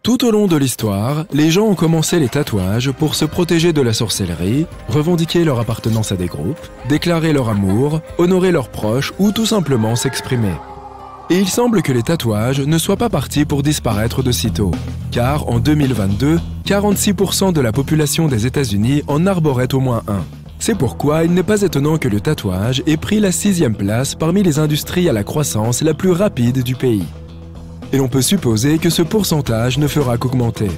Tout au long de l'histoire, les gens ont commencé les tatouages pour se protéger de la sorcellerie, revendiquer leur appartenance à des groupes, déclarer leur amour, honorer leurs proches ou tout simplement s'exprimer. Et il semble que les tatouages ne soient pas partis pour disparaître de sitôt, car en 2022, 46% de la population des États-Unis en arborait au moins un. C'est pourquoi il n'est pas étonnant que le tatouage ait pris la 6e place parmi les industries à la croissance la plus rapide du pays. Et l'on peut supposer que ce pourcentage ne fera qu'augmenter.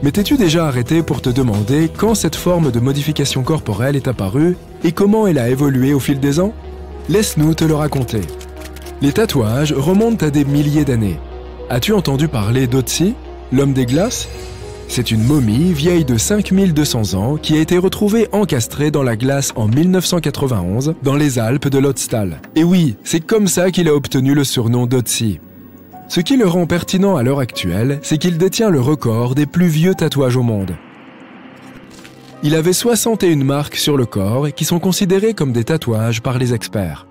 Mais t'es-tu déjà arrêté pour te demander quand cette forme de modification corporelle est apparue et comment elle a évolué au fil des ans? Laisse-nous te le raconter. Les tatouages remontent à des milliers d'années. As-tu entendu parler d'Otzi, l'homme des glaces? C'est une momie vieille de 5200 ans qui a été retrouvée encastrée dans la glace en 1991 dans les Alpes de l'Ötztal. Et oui, c'est comme ça qu'il a obtenu le surnom d'Otzi. Ce qui le rend pertinent à l'heure actuelle, c'est qu'il détient le record des plus vieux tatouages au monde. Il avait 61 marques sur le corps qui sont considérées comme des tatouages par les experts.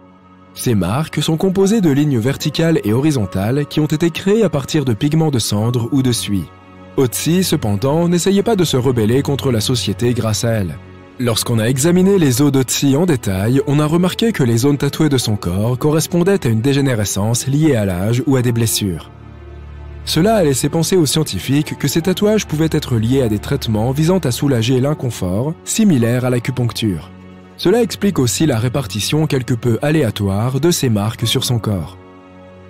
Ces marques sont composées de lignes verticales et horizontales qui ont été créées à partir de pigments de cendre ou de suie. Otzi, cependant, n'essayait pas de se rebeller contre la société grâce à elle. Lorsqu'on a examiné les os d'Otzi en détail, on a remarqué que les zones tatouées de son corps correspondaient à une dégénérescence liée à l'âge ou à des blessures. Cela a laissé penser aux scientifiques que ces tatouages pouvaient être liés à des traitements visant à soulager l'inconfort, similaires à l'acupuncture. Cela explique aussi la répartition quelque peu aléatoire de ces marques sur son corps.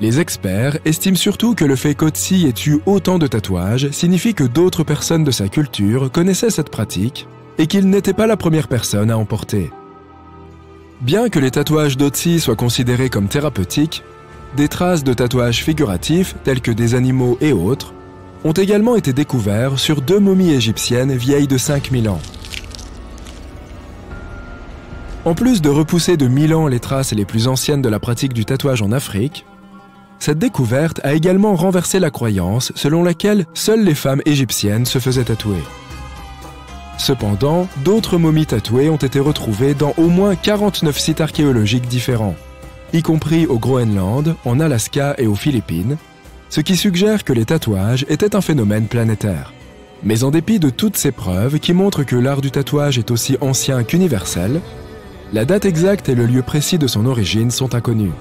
Les experts estiment surtout que le fait qu'Otzi ait eu autant de tatouages signifie que d'autres personnes de sa culture connaissaient cette pratique et qu'il n'était pas la première personne à en porter. Bien que les tatouages d'Otzi soient considérés comme thérapeutiques, des traces de tatouages figuratifs, tels que des animaux et autres, ont également été découverts sur 2 momies égyptiennes vieilles de 5000 ans. En plus de repousser de 1000 ans les traces les plus anciennes de la pratique du tatouage en Afrique, cette découverte a également renversé la croyance selon laquelle seules les femmes égyptiennes se faisaient tatouer. Cependant, d'autres momies tatouées ont été retrouvées dans au moins 49 sites archéologiques différents, y compris au Groenland, en Alaska et aux Philippines, ce qui suggère que les tatouages étaient un phénomène planétaire. Mais en dépit de toutes ces preuves qui montrent que l'art du tatouage est aussi ancien qu'universel, la date exacte et le lieu précis de son origine sont inconnus.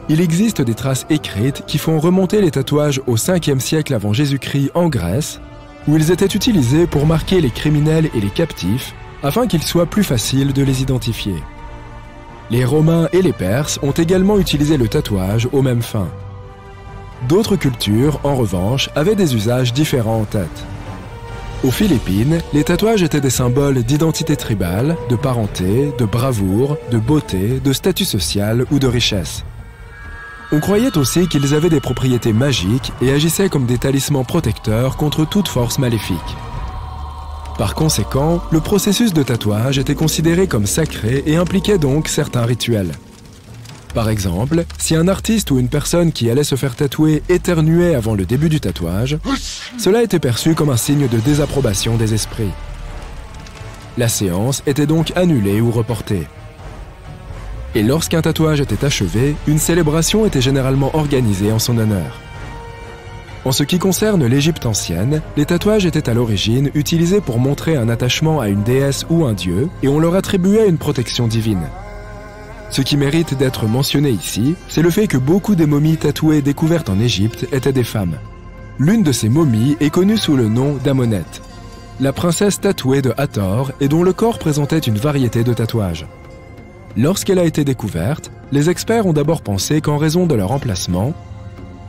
Il existe des traces écrites qui font remonter les tatouages au 5e siècle avant Jésus-Christ en Grèce, où ils étaient utilisés pour marquer les criminels et les captifs, afin qu'il soit plus facile de les identifier. Les Romains et les Perses ont également utilisé le tatouage aux mêmes fins. D'autres cultures, en revanche, avaient des usages différents en tête. Aux Philippines, les tatouages étaient des symboles d'identité tribale, de parenté, de bravoure, de beauté, de statut social ou de richesse. On croyait aussi qu'ils avaient des propriétés magiques et agissaient comme des talismans protecteurs contre toute force maléfique. Par conséquent, le processus de tatouage était considéré comme sacré et impliquait donc certains rituels. Par exemple, si un artiste ou une personne qui allait se faire tatouer éternuait avant le début du tatouage, cela était perçu comme un signe de désapprobation des esprits. La séance était donc annulée ou reportée. Et lorsqu'un tatouage était achevé, une célébration était généralement organisée en son honneur. En ce qui concerne l'Égypte ancienne, les tatouages étaient à l'origine utilisés pour montrer un attachement à une déesse ou un dieu, et on leur attribuait une protection divine. Ce qui mérite d'être mentionné ici, c'est le fait que beaucoup des momies tatouées découvertes en Égypte étaient des femmes. L'une de ces momies est connue sous le nom d'Amonet, la princesse tatouée de Hathor et dont le corps présentait une variété de tatouages. Lorsqu'elle a été découverte, les experts ont d'abord pensé qu'en raison de leur emplacement,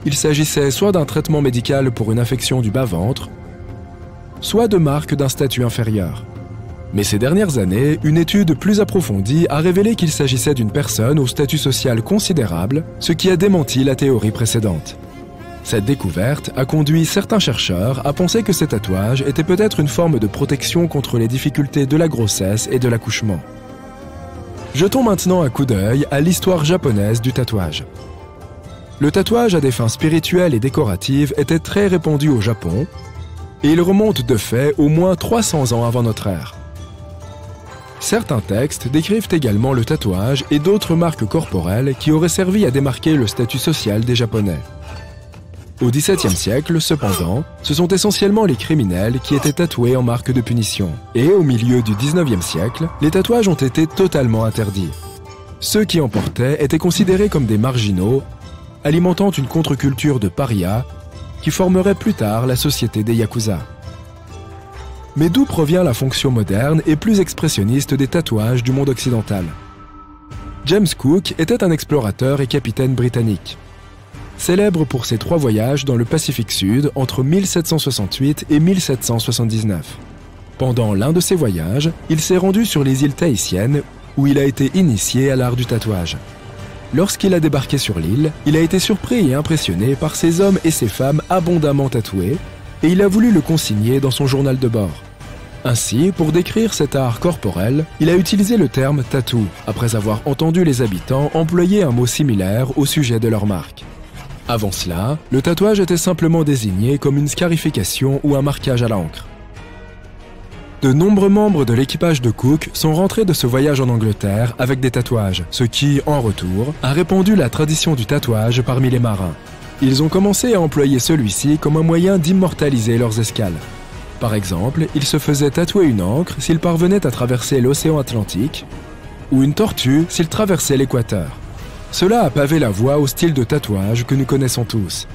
il s'agissait soit d'un traitement médical pour une infection du bas-ventre, soit de marques d'un statut inférieur. Mais ces dernières années, une étude plus approfondie a révélé qu'il s'agissait d'une personne au statut social considérable, ce qui a démenti la théorie précédente. Cette découverte a conduit certains chercheurs à penser que ces tatouages étaient peut-être une forme de protection contre les difficultés de la grossesse et de l'accouchement. Jetons maintenant un coup d'œil à l'histoire japonaise du tatouage. Le tatouage à des fins spirituelles et décoratives était très répandu au Japon, et il remonte de fait au moins 300 ans avant notre ère. Certains textes décrivent également le tatouage et d'autres marques corporelles qui auraient servi à démarquer le statut social des Japonais. Au XVIIe siècle, cependant, ce sont essentiellement les criminels qui étaient tatoués en marque de punition. Et au milieu du XIXe siècle, les tatouages ont été totalement interdits. Ceux qui en portaient étaient considérés comme des marginaux, alimentant une contre-culture de parias qui formerait plus tard la société des Yakuza. Mais d'où provient la fonction moderne et plus expressionniste des tatouages du monde occidental? James Cook était un explorateur et capitaine britannique. Célèbre pour ses 3 voyages dans le Pacifique Sud entre 1768 et 1779. Pendant l'un de ces voyages, il s'est rendu sur les îles Tahitiennes où il a été initié à l'art du tatouage. Lorsqu'il a débarqué sur l'île, il a été surpris et impressionné par ces hommes et ces femmes abondamment tatoués et il a voulu le consigner dans son journal de bord. Ainsi, pour décrire cet art corporel, il a utilisé le terme « tattoo » après avoir entendu les habitants employer un mot similaire au sujet de leur marque. Avant cela, le tatouage était simplement désigné comme une scarification ou un marquage à l'encre. De nombreux membres de l'équipage de Cook sont rentrés de ce voyage en Angleterre avec des tatouages, ce qui, en retour, a répandu la tradition du tatouage parmi les marins. Ils ont commencé à employer celui-ci comme un moyen d'immortaliser leurs escales. Par exemple, ils se faisaient tatouer une ancre s'ils parvenaient à traverser l'océan Atlantique, ou une tortue s'ils traversaient l'équateur. Cela a pavé la voie au style de tatouage que nous connaissons tous.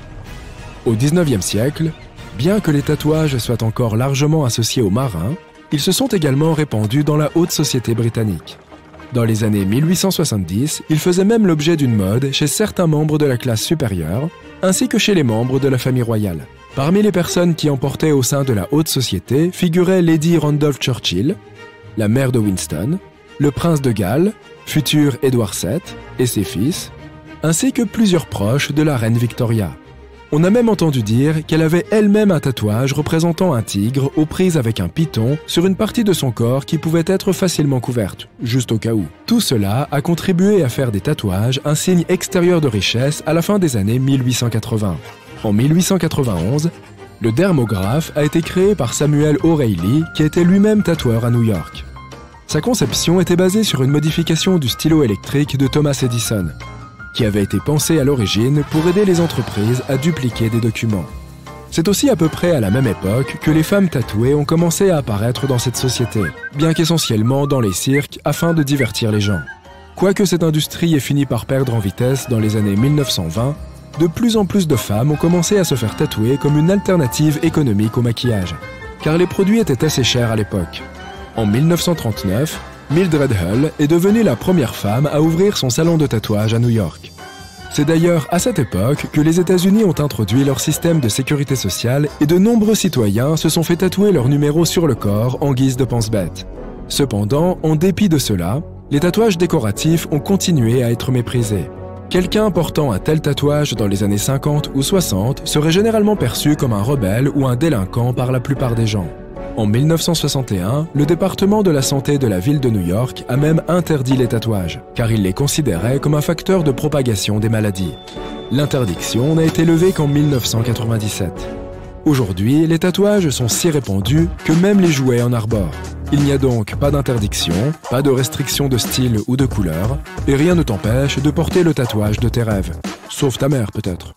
Au XIXe siècle, bien que les tatouages soient encore largement associés aux marins, ils se sont également répandus dans la haute société britannique. Dans les années 1870, ils faisaient même l'objet d'une mode chez certains membres de la classe supérieure, ainsi que chez les membres de la famille royale. Parmi les personnes qui en portaient au sein de la haute société figuraient Lady Randolph Churchill, la mère de Winston, le prince de Galles, futur Édouard VII, et ses fils, ainsi que plusieurs proches de la reine Victoria. On a même entendu dire qu'elle avait elle-même un tatouage représentant un tigre aux prises avec un python sur une partie de son corps qui pouvait être facilement couverte, juste au cas où. Tout cela a contribué à faire des tatouages un signe extérieur de richesse à la fin des années 1880. En 1891, le dermographe a été créé par Samuel O'Reilly, qui était lui-même tatoueur à New York. Sa conception était basée sur une modification du stylo électrique de Thomas Edison, qui avait été pensé à l'origine pour aider les entreprises à dupliquer des documents. C'est aussi à peu près à la même époque que les femmes tatouées ont commencé à apparaître dans cette société, bien qu'essentiellement dans les cirques afin de divertir les gens. Quoique cette industrie ait fini par perdre en vitesse dans les années 1920, de plus en plus de femmes ont commencé à se faire tatouer comme une alternative économique au maquillage, car les produits étaient assez chers à l'époque. En 1939, Mildred Hull est devenue la première femme à ouvrir son salon de tatouage à New York. C'est d'ailleurs à cette époque que les États-Unis ont introduit leur système de sécurité sociale et de nombreux citoyens se sont fait tatouer leur numéro sur le corps en guise de pense-bête. Cependant, en dépit de cela, les tatouages décoratifs ont continué à être méprisés. Quelqu'un portant un tel tatouage dans les années 50 ou 60 serait généralement perçu comme un rebelle ou un délinquant par la plupart des gens. En 1961, le département de la santé de la ville de New York a même interdit les tatouages, car il les considérait comme un facteur de propagation des maladies. L'interdiction n'a été levée qu'en 1997. Aujourd'hui, les tatouages sont si répandus que même les jouets en arborent. Il n'y a donc pas d'interdiction, pas de restriction de style ou de couleur, et rien ne t'empêche de porter le tatouage de tes rêves. Sauf ta mère, peut-être.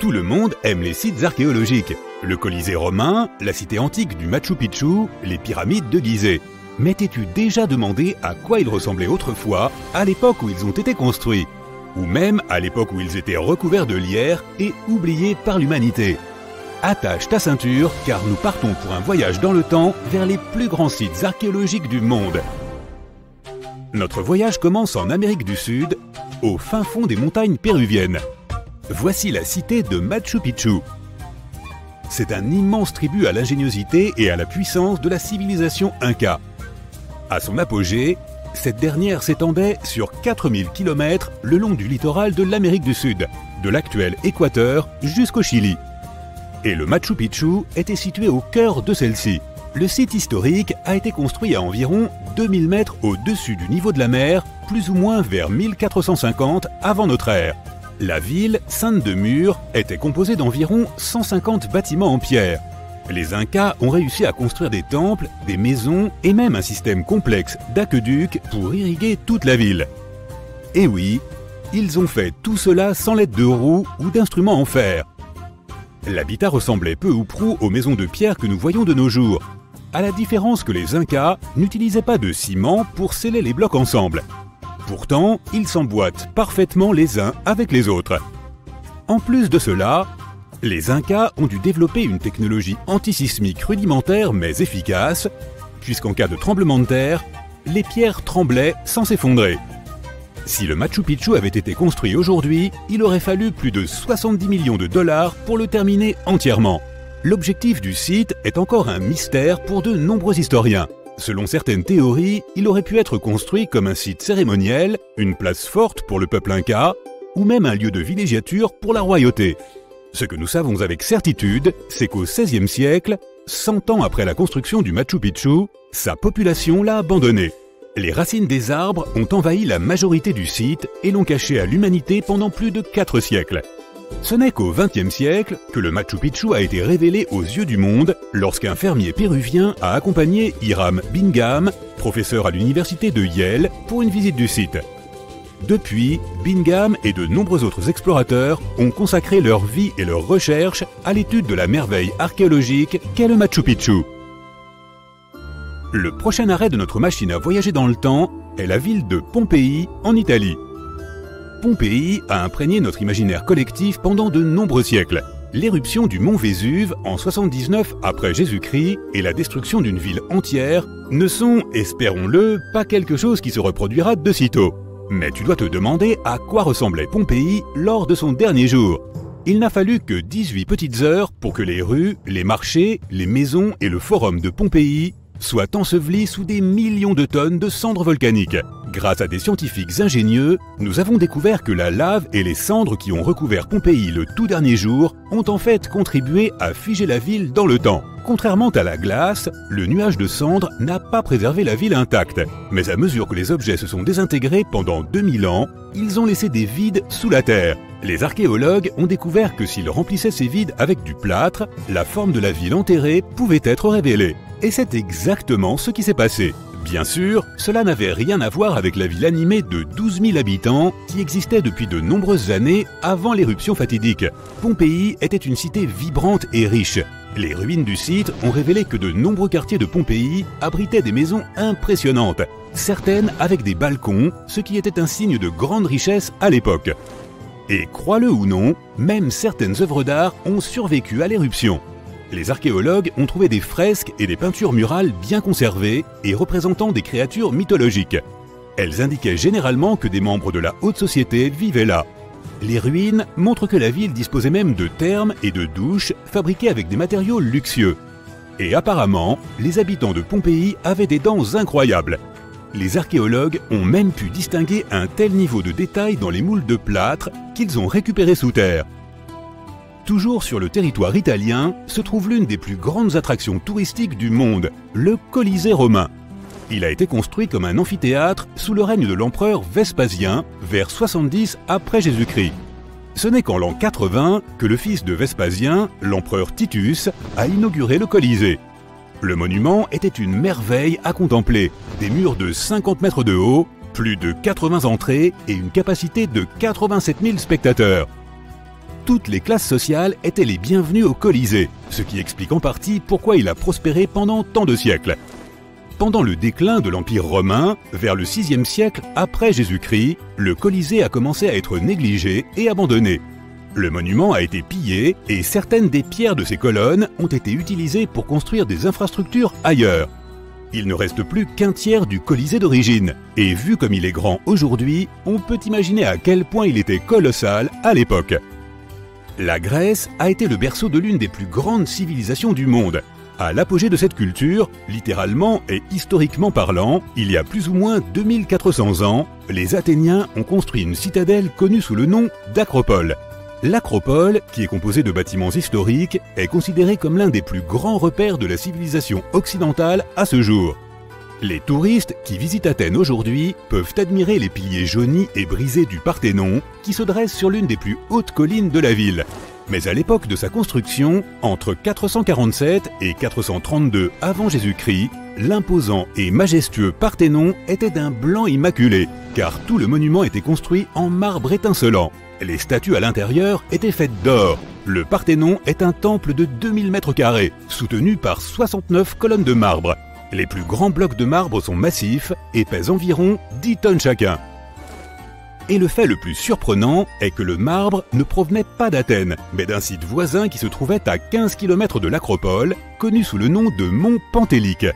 Tout le monde aime les sites archéologiques. Le Colisée romain, la cité antique du Machu Picchu, les pyramides de Gizeh. Mais t'es-tu déjà demandé à quoi ils ressemblaient autrefois, à l'époque où ils ont été construits? Ou même à l'époque où ils étaient recouverts de lierre et oubliés par l'humanité? Attache ta ceinture, car nous partons pour un voyage dans le temps vers les plus grands sites archéologiques du monde. Notre voyage commence en Amérique du Sud, au fin fond des montagnes péruviennes. Voici la cité de Machu Picchu. C'est un immense tribut à l'ingéniosité et à la puissance de la civilisation Inca. À son apogée, cette dernière s'étendait sur 4000 km le long du littoral de l'Amérique du Sud, de l'actuel Équateur jusqu'au Chili. Et le Machu Picchu était situé au cœur de celle-ci. Le site historique a été construit à environ 2000 mètres au-dessus du niveau de la mer, plus ou moins vers 1450 avant notre ère. La ville, ceinte de murs, était composée d'environ 150 bâtiments en pierre. Les Incas ont réussi à construire des temples, des maisons et même un système complexe d'aqueducs pour irriguer toute la ville. Et oui, ils ont fait tout cela sans l'aide de roues ou d'instruments en fer. L'habitat ressemblait peu ou prou aux maisons de pierre que nous voyons de nos jours, à la différence que les Incas n'utilisaient pas de ciment pour sceller les blocs ensemble. Pourtant, ils s'emboîtent parfaitement les uns avec les autres. En plus de cela, les Incas ont dû développer une technologie antisismique rudimentaire mais efficace, puisqu'en cas de tremblement de terre, les pierres tremblaient sans s'effondrer. Si le Machu Picchu avait été construit aujourd'hui, il aurait fallu plus de 70 millions de dollars pour le terminer entièrement. L'objectif du site est encore un mystère pour de nombreux historiens. Selon certaines théories, il aurait pu être construit comme un site cérémoniel, une place forte pour le peuple inca, ou même un lieu de villégiature pour la royauté. Ce que nous savons avec certitude, c'est qu'au XVIe siècle, 100 ans après la construction du Machu Picchu, sa population l'a abandonné. Les racines des arbres ont envahi la majorité du site et l'ont caché à l'humanité pendant plus de 4 siècles. Ce n'est qu'au XXe siècle que le Machu Picchu a été révélé aux yeux du monde lorsqu'un fermier péruvien a accompagné Hiram Bingham, professeur à l'université de Yale, pour une visite du site. Depuis, Bingham et de nombreux autres explorateurs ont consacré leur vie et leurs recherches à l'étude de la merveille archéologique qu'est le Machu Picchu. Le prochain arrêt de notre machine à voyager dans le temps est la ville de Pompéi, en Italie. Pompéi a imprégné notre imaginaire collectif pendant de nombreux siècles. L'éruption du mont Vésuve en 79 après Jésus-Christ et la destruction d'une ville entière ne sont, espérons-le, pas quelque chose qui se reproduira de sitôt. Mais tu dois te demander à quoi ressemblait Pompéi lors de son dernier jour. Il n'a fallu que 18 petites heures pour que les rues, les marchés, les maisons et le forum de Pompéi soient ensevelis sous des millions de tonnes de cendres volcaniques. Grâce à des scientifiques ingénieux, nous avons découvert que la lave et les cendres qui ont recouvert Pompéi le tout dernier jour ont en fait contribué à figer la ville dans le temps. Contrairement à la glace, le nuage de cendres n'a pas préservé la ville intacte. Mais à mesure que les objets se sont désintégrés pendant 2000 ans, ils ont laissé des vides sous la terre. Les archéologues ont découvert que s'ils remplissaient ces vides avec du plâtre, la forme de la ville enterrée pouvait être révélée. Et c'est exactement ce qui s'est passé. Bien sûr, cela n'avait rien à voir avec la ville animée de 12 000 habitants qui existait depuis de nombreuses années avant l'éruption fatidique. Pompéi était une cité vibrante et riche. Les ruines du site ont révélé que de nombreux quartiers de Pompéi abritaient des maisons impressionnantes, certaines avec des balcons, ce qui était un signe de grande richesse à l'époque. Et crois-le ou non, même certaines œuvres d'art ont survécu à l'éruption. Les archéologues ont trouvé des fresques et des peintures murales bien conservées et représentant des créatures mythologiques. Elles indiquaient généralement que des membres de la haute société vivaient là. Les ruines montrent que la ville disposait même de thermes et de douches fabriquées avec des matériaux luxueux. Et apparemment, les habitants de Pompéi avaient des dents incroyables. Les archéologues ont même pu distinguer un tel niveau de détail dans les moules de plâtre qu'ils ont récupérés sous terre. Toujours sur le territoire italien, se trouve l'une des plus grandes attractions touristiques du monde, le Colisée romain. Il a été construit comme un amphithéâtre sous le règne de l'empereur Vespasien, vers 70 après Jésus-Christ. Ce n'est qu'en l'an 80 que le fils de Vespasien, l'empereur Titus, a inauguré le Colisée. Le monument était une merveille à contempler, des murs de 50 mètres de haut, plus de 80 entrées et une capacité de 87 000 spectateurs. Toutes les classes sociales étaient les bienvenues au Colisée, ce qui explique en partie pourquoi il a prospéré pendant tant de siècles. Pendant le déclin de l'Empire romain, vers le VIe siècle après Jésus-Christ, le Colisée a commencé à être négligé et abandonné. Le monument a été pillé et certaines des pierres de ses colonnes ont été utilisées pour construire des infrastructures ailleurs. Il ne reste plus qu'un tiers du Colisée d'origine, et vu comme il est grand aujourd'hui, on peut imaginer à quel point il était colossal à l'époque. La Grèce a été le berceau de l'une des plus grandes civilisations du monde. À l'apogée de cette culture, littéralement et historiquement parlant, il y a plus ou moins 2400 ans, les Athéniens ont construit une citadelle connue sous le nom d'Acropole. L'Acropole, qui est composée de bâtiments historiques, est considérée comme l'un des plus grands repères de la civilisation occidentale à ce jour. Les touristes qui visitent Athènes aujourd'hui peuvent admirer les piliers jaunis et brisés du Parthénon qui se dressent sur l'une des plus hautes collines de la ville. Mais à l'époque de sa construction, entre 447 et 432 avant Jésus-Christ, l'imposant et majestueux Parthénon était d'un blanc immaculé, car tout le monument était construit en marbre étincelant. Les statues à l'intérieur étaient faites d'or. Le Parthénon est un temple de 2000 mètres carrés, soutenu par 69 colonnes de marbre. Les plus grands blocs de marbre sont massifs et pèsent environ 10 tonnes chacun. Et le fait le plus surprenant est que le marbre ne provenait pas d'Athènes, mais d'un site voisin qui se trouvait à 15 km de l'Acropole, connu sous le nom de Mont Pentélique.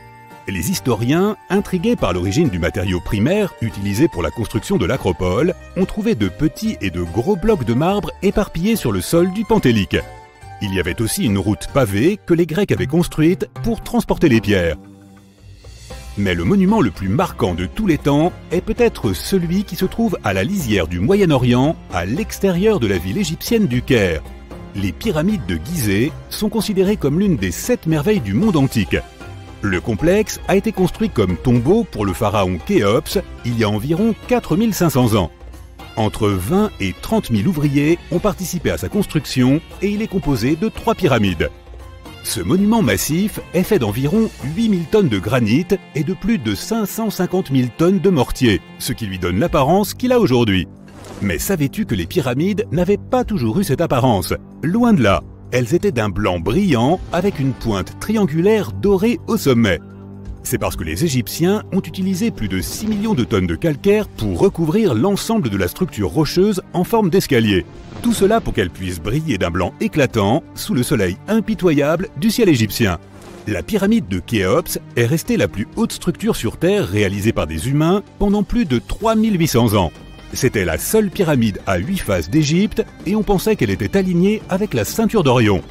Les historiens, intrigués par l'origine du matériau primaire utilisé pour la construction de l'Acropole, ont trouvé de petits et de gros blocs de marbre éparpillés sur le sol du Pentélique. Il y avait aussi une route pavée que les Grecs avaient construite pour transporter les pierres. Mais le monument le plus marquant de tous les temps est peut-être celui qui se trouve à la lisière du Moyen-Orient, à l'extérieur de la ville égyptienne du Caire. Les pyramides de Gizeh sont considérées comme l'une des 7 merveilles du monde antique. Le complexe a été construit comme tombeau pour le pharaon Khéops il y a environ 4500 ans. Entre 20 et 30 000 ouvriers ont participé à sa construction et il est composé de 3 pyramides. Ce monument massif est fait d'environ 8000 tonnes de granit et de plus de 550 000 tonnes de mortier, ce qui lui donne l'apparence qu'il a aujourd'hui. Mais savais-tu que les pyramides n'avaient pas toujours eu cette apparence? Loin de là, elles étaient d'un blanc brillant avec une pointe triangulaire dorée au sommet. C'est parce que les Égyptiens ont utilisé plus de 6 millions de tonnes de calcaire pour recouvrir l'ensemble de la structure rocheuse en forme d'escalier. Tout cela pour qu'elle puisse briller d'un blanc éclatant sous le soleil impitoyable du ciel égyptien. La pyramide de Khéops est restée la plus haute structure sur Terre réalisée par des humains pendant plus de 3800 ans. C'était la seule pyramide à 8 faces d'Égypte et on pensait qu'elle était alignée avec la ceinture d'Orion.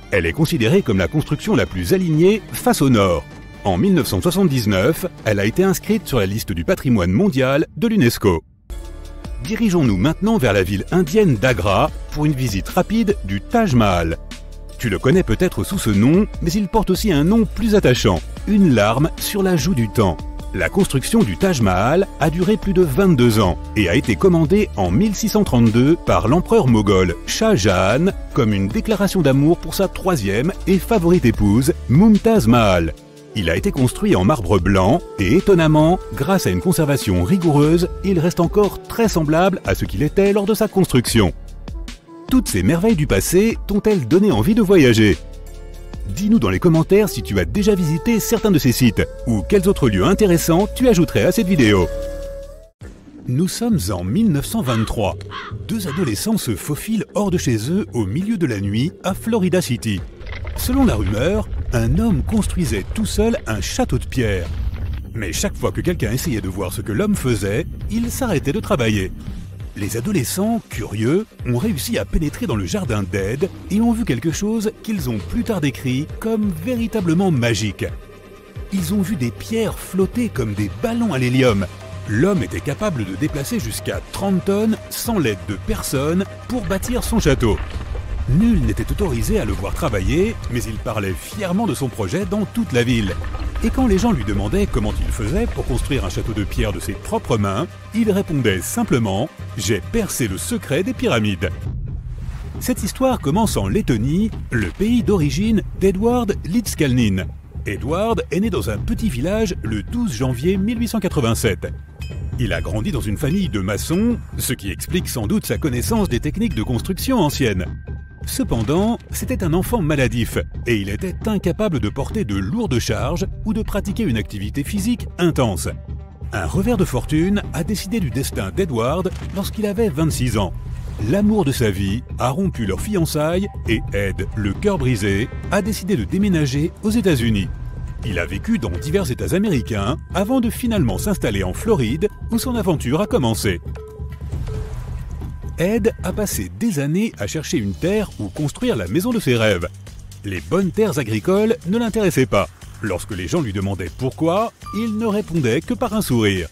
Elle est considérée comme la construction la plus alignée face au nord. En 1979, elle a été inscrite sur la liste du patrimoine mondial de l'UNESCO. Dirigeons-nous maintenant vers la ville indienne d'Agra pour une visite rapide du Taj Mahal. Tu le connais peut-être sous ce nom, mais il porte aussi un nom plus attachant, une larme sur la joue du temps. La construction du Taj Mahal a duré plus de 22 ans et a été commandée en 1632 par l'empereur moghol Shah Jahan comme une déclaration d'amour pour sa 3e et favorite épouse, Mumtaz Mahal. Il a été construit en marbre blanc et étonnamment, grâce à une conservation rigoureuse, il reste encore très semblable à ce qu'il était lors de sa construction. Toutes ces merveilles du passé t'ont-elles donné envie de voyager? Dis-nous dans les commentaires si tu as déjà visité certains de ces sites ou quels autres lieux intéressants tu ajouterais à cette vidéo. Nous sommes en 1923. 2 adolescents se faufilent hors de chez eux au milieu de la nuit à Florida City. Selon la rumeur, un homme construisait tout seul un château de pierre. Mais chaque fois que quelqu'un essayait de voir ce que l'homme faisait, il s'arrêtait de travailler. Les adolescents, curieux, ont réussi à pénétrer dans le jardin d'Ed et ont vu quelque chose qu'ils ont plus tard décrit comme véritablement magique. Ils ont vu des pierres flotter comme des ballons à l'hélium. L'homme était capable de déplacer jusqu'à 30 tonnes sans l'aide de personne pour bâtir son château. Nul n'était autorisé à le voir travailler, mais il parlait fièrement de son projet dans toute la ville. Et quand les gens lui demandaient comment il faisait pour construire un château de pierre de ses propres mains, il répondait simplement « J'ai percé le secret des pyramides ». Cette histoire commence en Lettonie, le pays d'origine d'Edward Lidskalnin. Edward est né dans un petit village le 12 janvier 1887. Il a grandi dans une famille de maçons, ce qui explique sans doute sa connaissance des techniques de construction anciennes. Cependant, c'était un enfant maladif et il était incapable de porter de lourdes charges ou de pratiquer une activité physique intense. Un revers de fortune a décidé du destin d'Edward lorsqu'il avait 26 ans. L'amour de sa vie a rompu leurs fiançailles et Ed, le cœur brisé, a décidé de déménager aux États-Unis. Il a vécu dans divers États américains avant de finalement s'installer en Floride où son aventure a commencé. Ed a passé des années à chercher une terre où construire la maison de ses rêves. Les bonnes terres agricoles ne l'intéressaient pas. Lorsque les gens lui demandaient pourquoi, il ne répondait que par un sourire.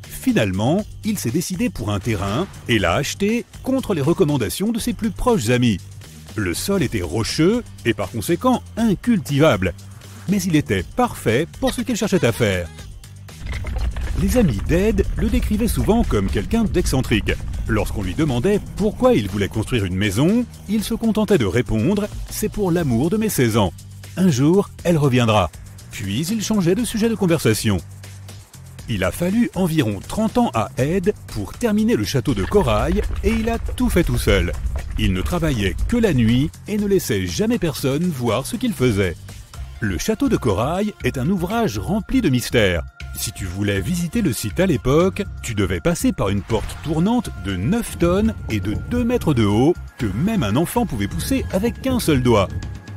Finalement, il s'est décidé pour un terrain et l'a acheté contre les recommandations de ses plus proches amis. Le sol était rocheux et par conséquent incultivable. Mais il était parfait pour ce qu'il cherchait à faire. Les amis d'Ed le décrivaient souvent comme quelqu'un d'excentrique. Lorsqu'on lui demandait pourquoi il voulait construire une maison, il se contentait de répondre « C'est pour l'amour de mes 16 ans. Un jour, elle reviendra. » Puis il changeait de sujet de conversation. Il a fallu environ 30 ans à Ed pour terminer le château de corail et il a tout fait tout seul. Il ne travaillait que la nuit et ne laissait jamais personne voir ce qu'il faisait. Le château de corail est un ouvrage rempli de mystères. Si tu voulais visiter le site à l'époque, tu devais passer par une porte tournante de 9 tonnes et de 2 mètres de haut que même un enfant pouvait pousser avec qu'un seul doigt.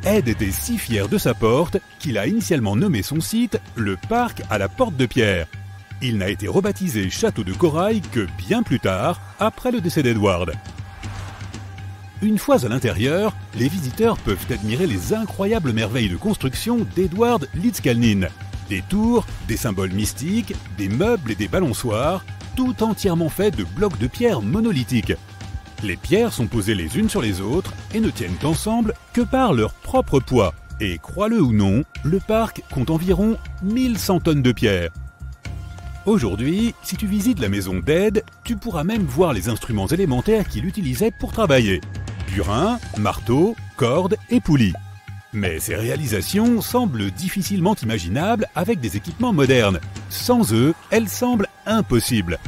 Ed était si fier de sa porte qu'il a initialement nommé son site le parc à la porte de pierre. Il n'a été rebaptisé Château de Corail que bien plus tard, après le décès d'Edward. Une fois à l'intérieur, les visiteurs peuvent admirer les incroyables merveilles de construction d'Edward Lidskalnin. Des tours, des symboles mystiques, des meubles et des balançoires, tout entièrement faits de blocs de pierre monolithiques. Les pierres sont posées les unes sur les autres et ne tiennent ensemble que par leur propre poids. Et crois-le ou non, le parc compte environ 1100 tonnes de pierre. Aujourd'hui, si tu visites la maison d'Ed, tu pourras même voir les instruments élémentaires qu'il utilisait pour travailler. Burin, marteau, cordes et poulies. Mais ces réalisations semblent difficilement imaginables avec des équipements modernes. Sans eux, elles semblent impossibles.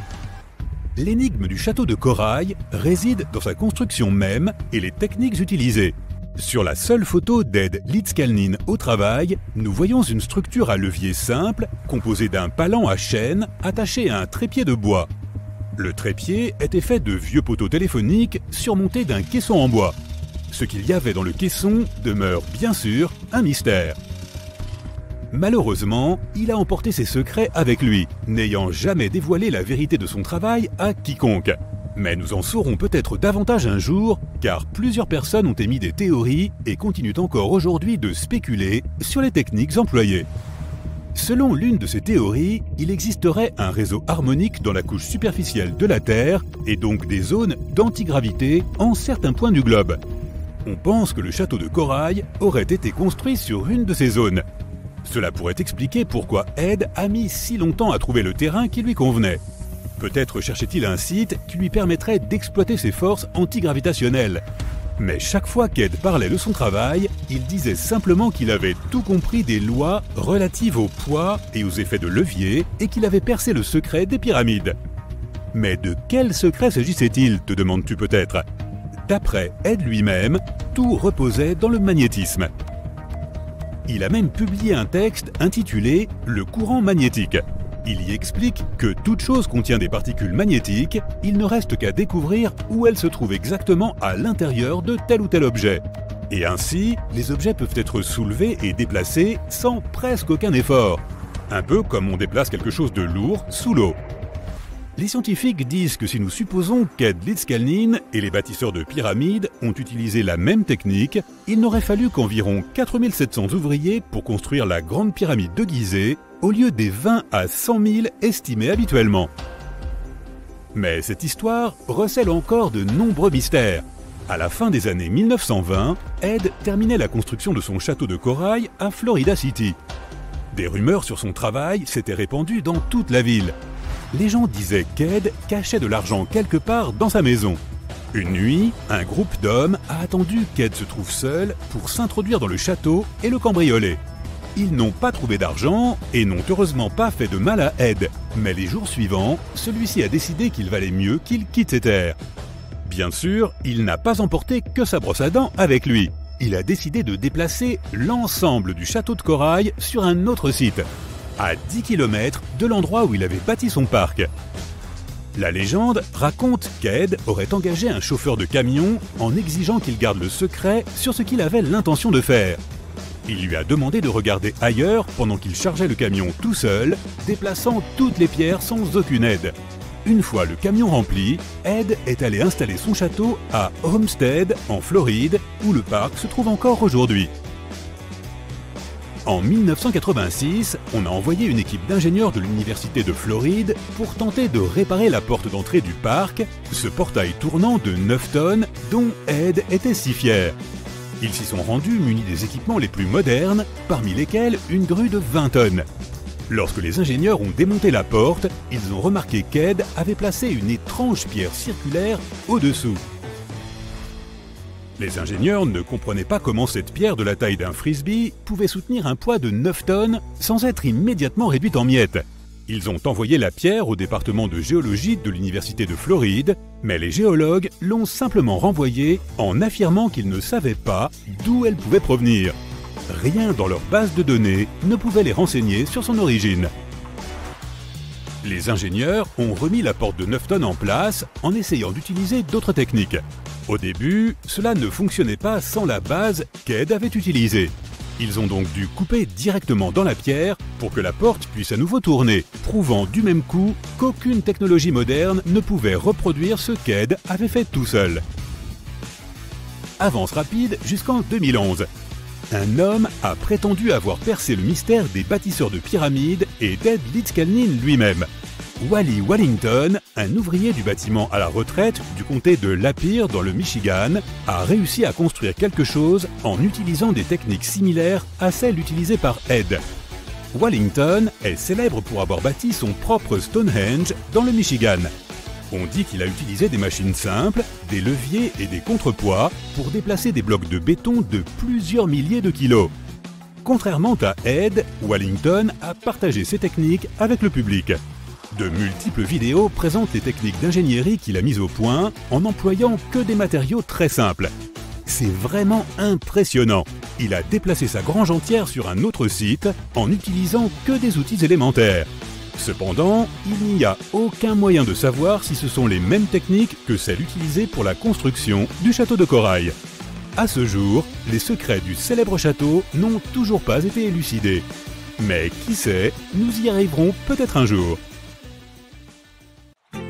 L'énigme du château de corail réside dans sa construction même et les techniques utilisées. Sur la seule photo d'Ed Lidskalnin au travail, nous voyons une structure à levier simple composée d'un palan à chaîne attaché à un trépied de bois. Le trépied était fait de vieux poteaux téléphoniques surmontés d'un caisson en bois. Ce qu'il y avait dans le caisson demeure bien sûr un mystère. Malheureusement, il a emporté ses secrets avec lui, n'ayant jamais dévoilé la vérité de son travail à quiconque. Mais nous en saurons peut-être davantage un jour, car plusieurs personnes ont émis des théories et continuent encore aujourd'hui de spéculer sur les techniques employées. Selon l'une de ces théories, il existerait un réseau harmonique dans la couche superficielle de la Terre et donc des zones d'antigravité en certains points du globe. On pense que le château de corail aurait été construit sur une de ces zones. Cela pourrait expliquer pourquoi Ed a mis si longtemps à trouver le terrain qui lui convenait. Peut-être cherchait-il un site qui lui permettrait d'exploiter ses forces antigravitationnelles. Mais chaque fois qu'Ed parlait de son travail, il disait simplement qu'il avait tout compris des lois relatives au poids et aux effets de levier et qu'il avait percé le secret des pyramides. Mais de quel secret s'agissait-il, te demandes-tu peut-être? D'après Ed lui-même, tout reposait dans le magnétisme. Il a même publié un texte intitulé « Le courant magnétique ». Il y explique que toute chose contient des particules magnétiques, il ne reste qu'à découvrir où elles se trouvent exactement à l'intérieur de tel ou tel objet. Et ainsi, les objets peuvent être soulevés et déplacés sans presque aucun effort. Un peu comme on déplace quelque chose de lourd sous l'eau. Les scientifiques disent que si nous supposons qu'Ed Lidskalnin et les bâtisseurs de pyramides ont utilisé la même technique, il n'aurait fallu qu'environ 4700 ouvriers pour construire la grande pyramide de Gizeh, au lieu des 20 à 100 000 estimés habituellement. Mais cette histoire recèle encore de nombreux mystères. À la fin des années 1920, Ed terminait la construction de son château de corail à Florida City. Des rumeurs sur son travail s'étaient répandues dans toute la ville. Les gens disaient qu'Ed cachait de l'argent quelque part dans sa maison. Une nuit, un groupe d'hommes a attendu qu'Ed se trouve seul pour s'introduire dans le château et le cambrioler. Ils n'ont pas trouvé d'argent et n'ont heureusement pas fait de mal à Ed. Mais les jours suivants, celui-ci a décidé qu'il valait mieux qu'il quitte ces terres. Bien sûr, il n'a pas emporté que sa brosse à dents avec lui. Il a décidé de déplacer l'ensemble du château de corail sur un autre site, à 10 km de l'endroit où il avait bâti son parc. La légende raconte qu'Ed aurait engagé un chauffeur de camion en exigeant qu'il garde le secret sur ce qu'il avait l'intention de faire. Il lui a demandé de regarder ailleurs pendant qu'il chargeait le camion tout seul, déplaçant toutes les pierres sans aucune aide. Une fois le camion rempli, Ed est allé installer son château à Homestead, en Floride, où le parc se trouve encore aujourd'hui. En 1986, on a envoyé une équipe d'ingénieurs de l'Université de Floride pour tenter de réparer la porte d'entrée du parc, ce portail tournant de 9 tonnes dont Ed était si fier. Ils s'y sont rendus munis des équipements les plus modernes, parmi lesquels une grue de 20 tonnes. Lorsque les ingénieurs ont démonté la porte, ils ont remarqué qu'Ed avait placé une étrange pierre circulaire au-dessous. Les ingénieurs ne comprenaient pas comment cette pierre de la taille d'un frisbee pouvait soutenir un poids de 9 tonnes sans être immédiatement réduite en miettes. Ils ont envoyé la pierre au département de géologie de l'Université de Floride, mais les géologues l'ont simplement renvoyée en affirmant qu'ils ne savaient pas d'où elle pouvait provenir. Rien dans leur base de données ne pouvait les renseigner sur son origine. Les ingénieurs ont remis la porte de 9 tonnes en place en essayant d'utiliser d'autres techniques. Au début, cela ne fonctionnait pas sans la base qu'Ed avait utilisée. Ils ont donc dû couper directement dans la pierre pour que la porte puisse à nouveau tourner, prouvant du même coup qu'aucune technologie moderne ne pouvait reproduire ce qu'Ed avait fait tout seul. Avance rapide jusqu'en 2011. Un homme a prétendu avoir percé le mystère des bâtisseurs de pyramides et d'Ed Litzkalnin lui-même. Wally Wallington, un ouvrier du bâtiment à la retraite du comté de Lapeer dans le Michigan, a réussi à construire quelque chose en utilisant des techniques similaires à celles utilisées par Ed. Wallington est célèbre pour avoir bâti son propre Stonehenge dans le Michigan. On dit qu'il a utilisé des machines simples, des leviers et des contrepoids pour déplacer des blocs de béton de plusieurs milliers de kilos. Contrairement à Ed, Wallington a partagé ses techniques avec le public. De multiples vidéos présentent les techniques d'ingénierie qu'il a mises au point en n'employant que des matériaux très simples. C'est vraiment impressionnant. Il a déplacé sa grange entière sur un autre site en n'utilisant que des outils élémentaires. Cependant, il n'y a aucun moyen de savoir si ce sont les mêmes techniques que celles utilisées pour la construction du château de corail. À ce jour, les secrets du célèbre château n'ont toujours pas été élucidés. Mais qui sait, nous y arriverons peut-être un jour.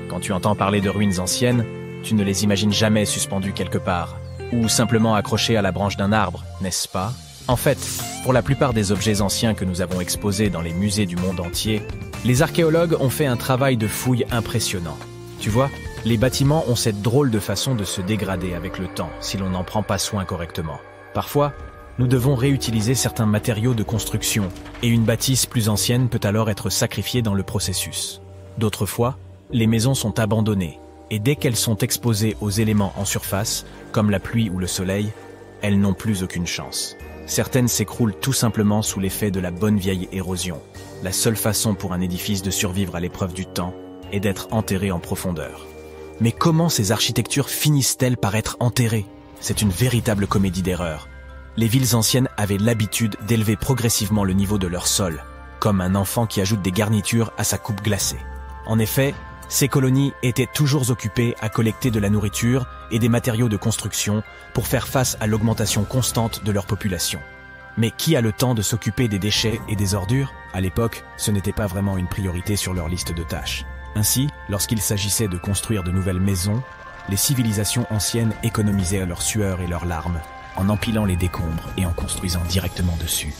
Quand tu entends parler de ruines anciennes, tu ne les imagines jamais suspendues quelque part, ou simplement accrochées à la branche d'un arbre, n'est-ce pas? En fait, pour la plupart des objets anciens que nous avons exposés dans les musées du monde entier, les archéologues ont fait un travail de fouille impressionnant. Tu vois, les bâtiments ont cette drôle de façon de se dégrader avec le temps si l'on n'en prend pas soin correctement. Parfois, nous devons réutiliser certains matériaux de construction, et une bâtisse plus ancienne peut alors être sacrifiée dans le processus. D'autres fois, les maisons sont abandonnées, et dès qu'elles sont exposées aux éléments en surface, comme la pluie ou le soleil, elles n'ont plus aucune chance. Certaines s'écroulent tout simplement sous l'effet de la bonne vieille érosion. La seule façon pour un édifice de survivre à l'épreuve du temps est d'être enterré en profondeur. Mais comment ces architectures finissent-elles par être enterrées? C'est une véritable comédie d'erreurs. Les villes anciennes avaient l'habitude d'élever progressivement le niveau de leur sol, comme un enfant qui ajoute des garnitures à sa coupe glacée. En effet, ces colonies étaient toujours occupées à collecter de la nourriture et des matériaux de construction pour faire face à l'augmentation constante de leur population. Mais qui a le temps de s'occuper des déchets et des ordures? À l'époque, ce n'était pas vraiment une priorité sur leur liste de tâches. Ainsi, lorsqu'il s'agissait de construire de nouvelles maisons, les civilisations anciennes économisaient leur sueur et leurs larmes en empilant les décombres et en construisant directement dessus.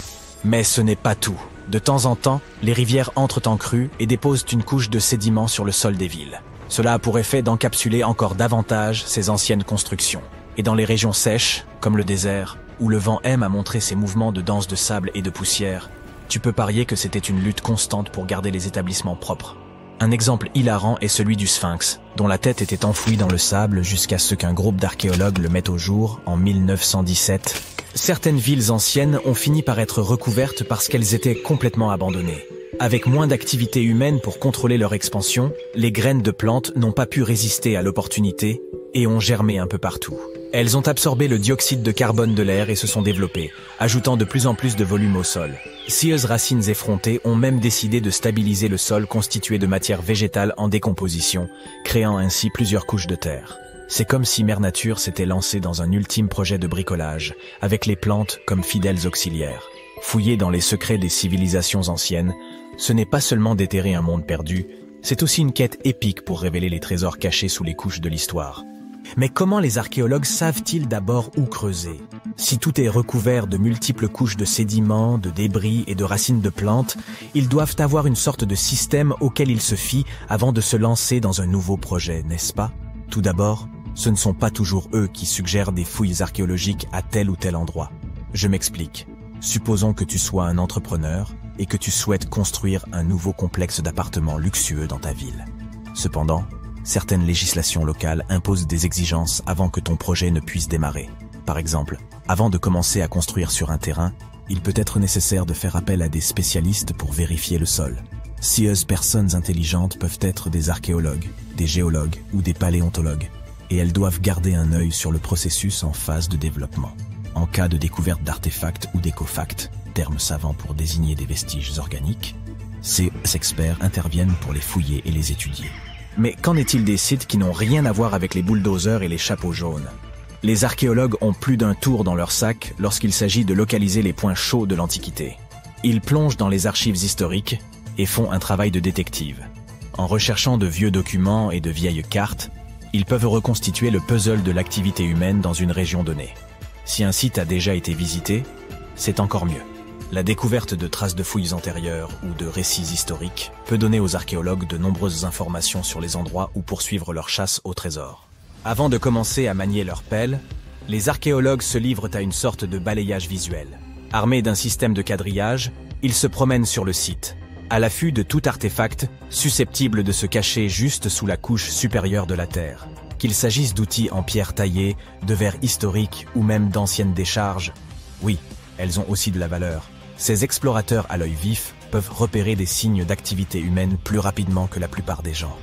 Mais ce n'est pas tout. De temps en temps, les rivières entrent en crue et déposent une couche de sédiments sur le sol des villes. Cela a pour effet d'encapsuler encore davantage ces anciennes constructions. Et dans les régions sèches, comme le désert, où le vent aime à montrer ses mouvements de danse de sable et de poussière, tu peux parier que c'était une lutte constante pour garder les établissements propres. Un exemple hilarant est celui du Sphinx, dont la tête était enfouie dans le sable jusqu'à ce qu'un groupe d'archéologues le mette au jour en 1917. Certaines villes anciennes ont fini par être recouvertes parce qu'elles étaient complètement abandonnées. Avec moins d'activité humaine pour contrôler leur expansion, les graines de plantes n'ont pas pu résister à l'opportunité et ont germé un peu partout. Elles ont absorbé le dioxyde de carbone de l'air et se sont développées, ajoutant de plus en plus de volume au sol. Scieuses racines effrontées ont même décidé de stabiliser le sol constitué de matière végétale en décomposition, créant ainsi plusieurs couches de terre. C'est comme si Mère Nature s'était lancée dans un ultime projet de bricolage, avec les plantes comme fidèles auxiliaires. Fouiller dans les secrets des civilisations anciennes, ce n'est pas seulement déterrer un monde perdu, c'est aussi une quête épique pour révéler les trésors cachés sous les couches de l'histoire. Mais comment les archéologues savent-ils d'abord où creuser? Si tout est recouvert de multiples couches de sédiments, de débris et de racines de plantes, ils doivent avoir une sorte de système auquel ils se fient avant de se lancer dans un nouveau projet, n'est-ce pas? Tout d'abord, ce ne sont pas toujours eux qui suggèrent des fouilles archéologiques à tel ou tel endroit. Je m'explique. Supposons que tu sois un entrepreneur et que tu souhaites construire un nouveau complexe d'appartements luxueux dans ta ville. Cependant, certaines législations locales imposent des exigences avant que ton projet ne puisse démarrer. Par exemple, avant de commencer à construire sur un terrain, il peut être nécessaire de faire appel à des spécialistes pour vérifier le sol. Ces personnes intelligentes peuvent être des archéologues, des géologues ou des paléontologues, et elles doivent garder un œil sur le processus en phase de développement. En cas de découverte d'artefacts ou d'écofacts, termes savants pour désigner des vestiges organiques, ces experts interviennent pour les fouiller et les étudier. Mais qu'en est-il des sites qui n'ont rien à voir avec les bulldozers et les chapeaux jaunes? Les archéologues ont plus d'un tour dans leur sac lorsqu'il s'agit de localiser les points chauds de l'Antiquité. Ils plongent dans les archives historiques et font un travail de détective. En recherchant de vieux documents et de vieilles cartes, ils peuvent reconstituer le puzzle de l'activité humaine dans une région donnée. Si un site a déjà été visité, c'est encore mieux. La découverte de traces de fouilles antérieures ou de récits historiques peut donner aux archéologues de nombreuses informations sur les endroits où poursuivre leur chasse au trésor. Avant de commencer à manier leur pelle, les archéologues se livrent à une sorte de balayage visuel. Armés d'un système de quadrillage, ils se promènent sur le site, à l'affût de tout artefact susceptible de se cacher juste sous la couche supérieure de la terre. Qu'il s'agisse d'outils en pierre taillée, de verres historiques ou même d'anciennes décharges, oui, elles ont aussi de la valeur. Ces explorateurs à l'œil vif peuvent repérer des signes d'activité humaine plus rapidement que la plupart des gens.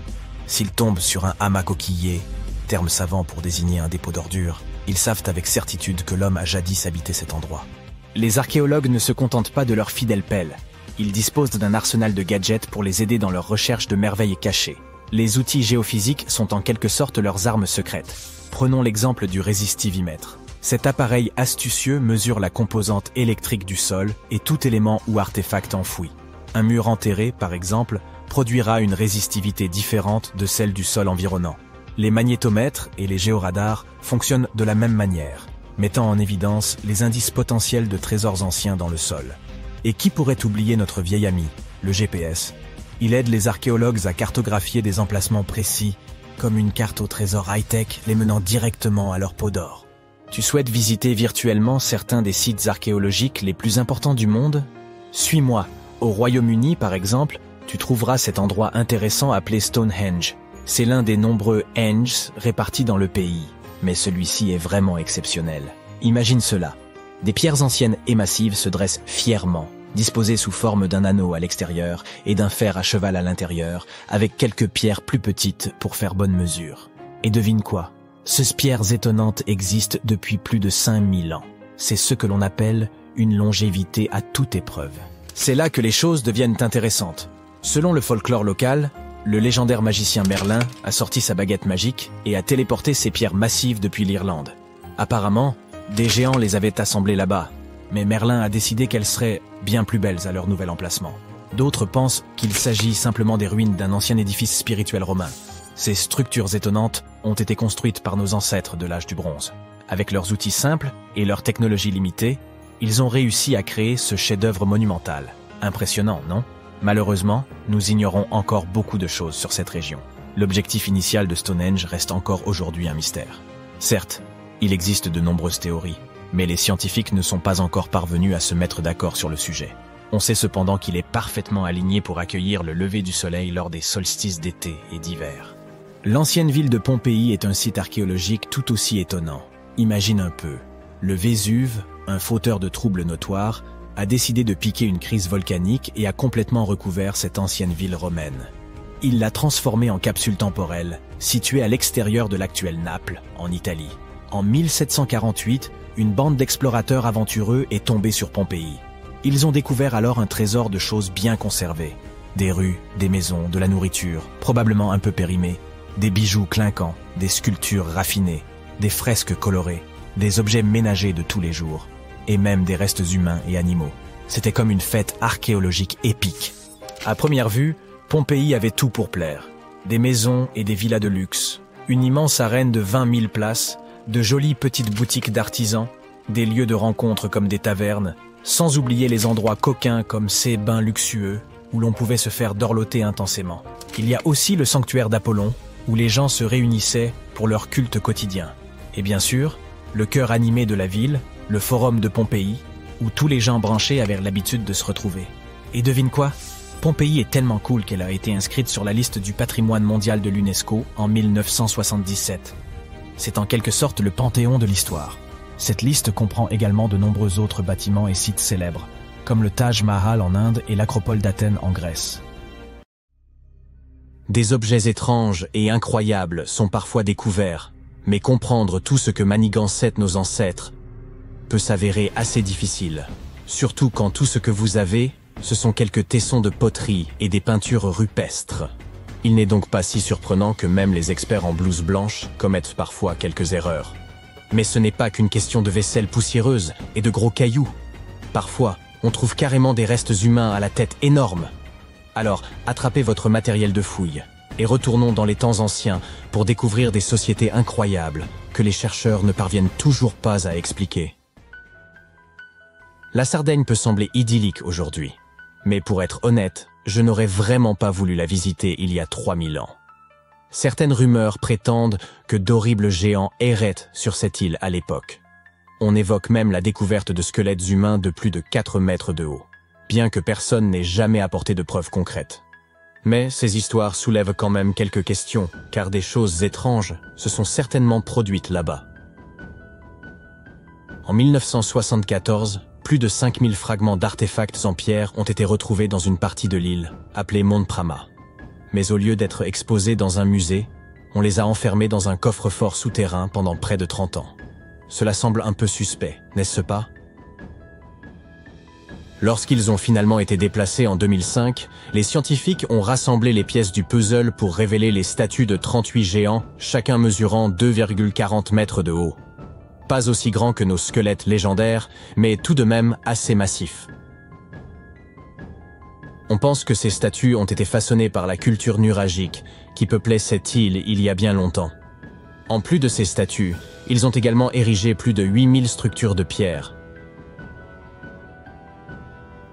S'ils tombent sur un hamac coquillé, terme savant pour désigner un dépôt d'ordures, ils savent avec certitude que l'homme a jadis habité cet endroit. Les archéologues ne se contentent pas de leur fidèle pelle. Ils disposent d'un arsenal de gadgets pour les aider dans leur recherche de merveilles cachées. Les outils géophysiques sont en quelque sorte leurs armes secrètes. Prenons l'exemple du résistivimètre. Cet appareil astucieux mesure la composante électrique du sol et tout élément ou artefact enfoui. Un mur enterré, par exemple, produira une résistivité différente de celle du sol environnant. Les magnétomètres et les géoradars fonctionnent de la même manière, mettant en évidence les indices potentiels de trésors anciens dans le sol. Et qui pourrait oublier notre vieil ami, le GPS? Il aide les archéologues à cartographier des emplacements précis, comme une carte au trésor high-tech les menant directement à leur pot d'or. Tu souhaites visiter virtuellement certains des sites archéologiques les plus importants du monde? Suis-moi. Au Royaume-Uni, par exemple, tu trouveras cet endroit intéressant appelé Stonehenge. C'est l'un des nombreux Henges répartis dans le pays, mais celui-ci est vraiment exceptionnel. Imagine cela. Des pierres anciennes et massives se dressent fièrement, disposées sous forme d'un anneau à l'extérieur et d'un fer à cheval à l'intérieur, avec quelques pierres plus petites pour faire bonne mesure. Et devine quoi? Ces pierres étonnantes existent depuis plus de 5000 ans. C'est ce que l'on appelle une longévité à toute épreuve. C'est là que les choses deviennent intéressantes. Selon le folklore local, le légendaire magicien Merlin a sorti sa baguette magique et a téléporté ces pierres massives depuis l'Irlande. Apparemment, des géants les avaient assemblées là-bas, mais Merlin a décidé qu'elles seraient bien plus belles à leur nouvel emplacement. D'autres pensent qu'il s'agit simplement des ruines d'un ancien édifice spirituel romain. Ces structures étonnantes ont été construites par nos ancêtres de l'âge du bronze. Avec leurs outils simples et leur technologie limitée, ils ont réussi à créer ce chef-d'œuvre monumental. Impressionnant, non? Malheureusement, nous ignorons encore beaucoup de choses sur cette région. L'objectif initial de Stonehenge reste encore aujourd'hui un mystère. Certes, il existe de nombreuses théories, mais les scientifiques ne sont pas encore parvenus à se mettre d'accord sur le sujet. On sait cependant qu'il est parfaitement aligné pour accueillir le lever du soleil lors des solstices d'été et d'hiver. L'ancienne ville de Pompéi est un site archéologique tout aussi étonnant. Imagine un peu, le Vésuve, un fauteur de troubles notoires, a décidé de piquer une crise volcanique et a complètement recouvert cette ancienne ville romaine. Il l'a transformée en capsule temporelle, située à l'extérieur de l'actuelle Naples, en Italie. En 1748, une bande d'explorateurs aventureux est tombée sur Pompéi. Ils ont découvert alors un trésor de choses bien conservées. Des rues, des maisons, de la nourriture, probablement un peu périmée, des bijoux clinquants, des sculptures raffinées, des fresques colorées, des objets ménagers de tous les jours, et même des restes humains et animaux. C'était comme une fête archéologique épique. À première vue, Pompéi avait tout pour plaire. Des maisons et des villas de luxe, une immense arène de 20 000 places, de jolies petites boutiques d'artisans, des lieux de rencontre comme des tavernes, sans oublier les endroits coquins comme ces bains luxueux où l'on pouvait se faire dorloter intensément. Il y a aussi le sanctuaire d'Apollon, où les gens se réunissaient pour leur culte quotidien. Et bien sûr, le cœur animé de la ville, le forum de Pompéi, où tous les gens branchés avaient l'habitude de se retrouver. Et devine quoi? Pompéi est tellement cool qu'elle a été inscrite sur la liste du patrimoine mondial de l'UNESCO en 1977. C'est en quelque sorte le panthéon de l'histoire. Cette liste comprend également de nombreux autres bâtiments et sites célèbres, comme le Taj Mahal en Inde et l'Acropole d'Athènes en Grèce. Des objets étranges et incroyables sont parfois découverts, mais comprendre tout ce que manigançaient nos ancêtres peut s'avérer assez difficile, surtout quand tout ce que vous avez, ce sont quelques tessons de poterie et des peintures rupestres. Il n'est donc pas si surprenant que même les experts en blouse blanche commettent parfois quelques erreurs. Mais ce n'est pas qu'une question de vaisselle poussiéreuse et de gros cailloux. Parfois, on trouve carrément des restes humains à la tête énorme. Alors, attrapez votre matériel de fouille et retournons dans les temps anciens pour découvrir des sociétés incroyables que les chercheurs ne parviennent toujours pas à expliquer. La Sardaigne peut sembler idyllique aujourd'hui, mais pour être honnête, je n'aurais vraiment pas voulu la visiter il y a 3000 ans. Certaines rumeurs prétendent que d'horribles géants erraient sur cette île à l'époque. On évoque même la découverte de squelettes humains de plus de 4 mètres de haut, bien que personne n'ait jamais apporté de preuves concrètes. Mais ces histoires soulèvent quand même quelques questions, car des choses étranges se sont certainement produites là-bas. En 1974, plus de 5000 fragments d'artefacts en pierre ont été retrouvés dans une partie de l'île, appelée Mondprama. Mais au lieu d'être exposés dans un musée, on les a enfermés dans un coffre-fort souterrain pendant près de 30 ans. Cela semble un peu suspect, n'est-ce pas? Lorsqu'ils ont finalement été déplacés en 2005, les scientifiques ont rassemblé les pièces du puzzle pour révéler les statues de 38 géants, chacun mesurant 2,40 mètres de haut. Pas aussi grands que nos squelettes légendaires, mais tout de même assez massifs. On pense que ces statues ont été façonnées par la culture nuragique, qui peuplait cette île il y a bien longtemps. En plus de ces statues, ils ont également érigé plus de 8000 structures de pierre.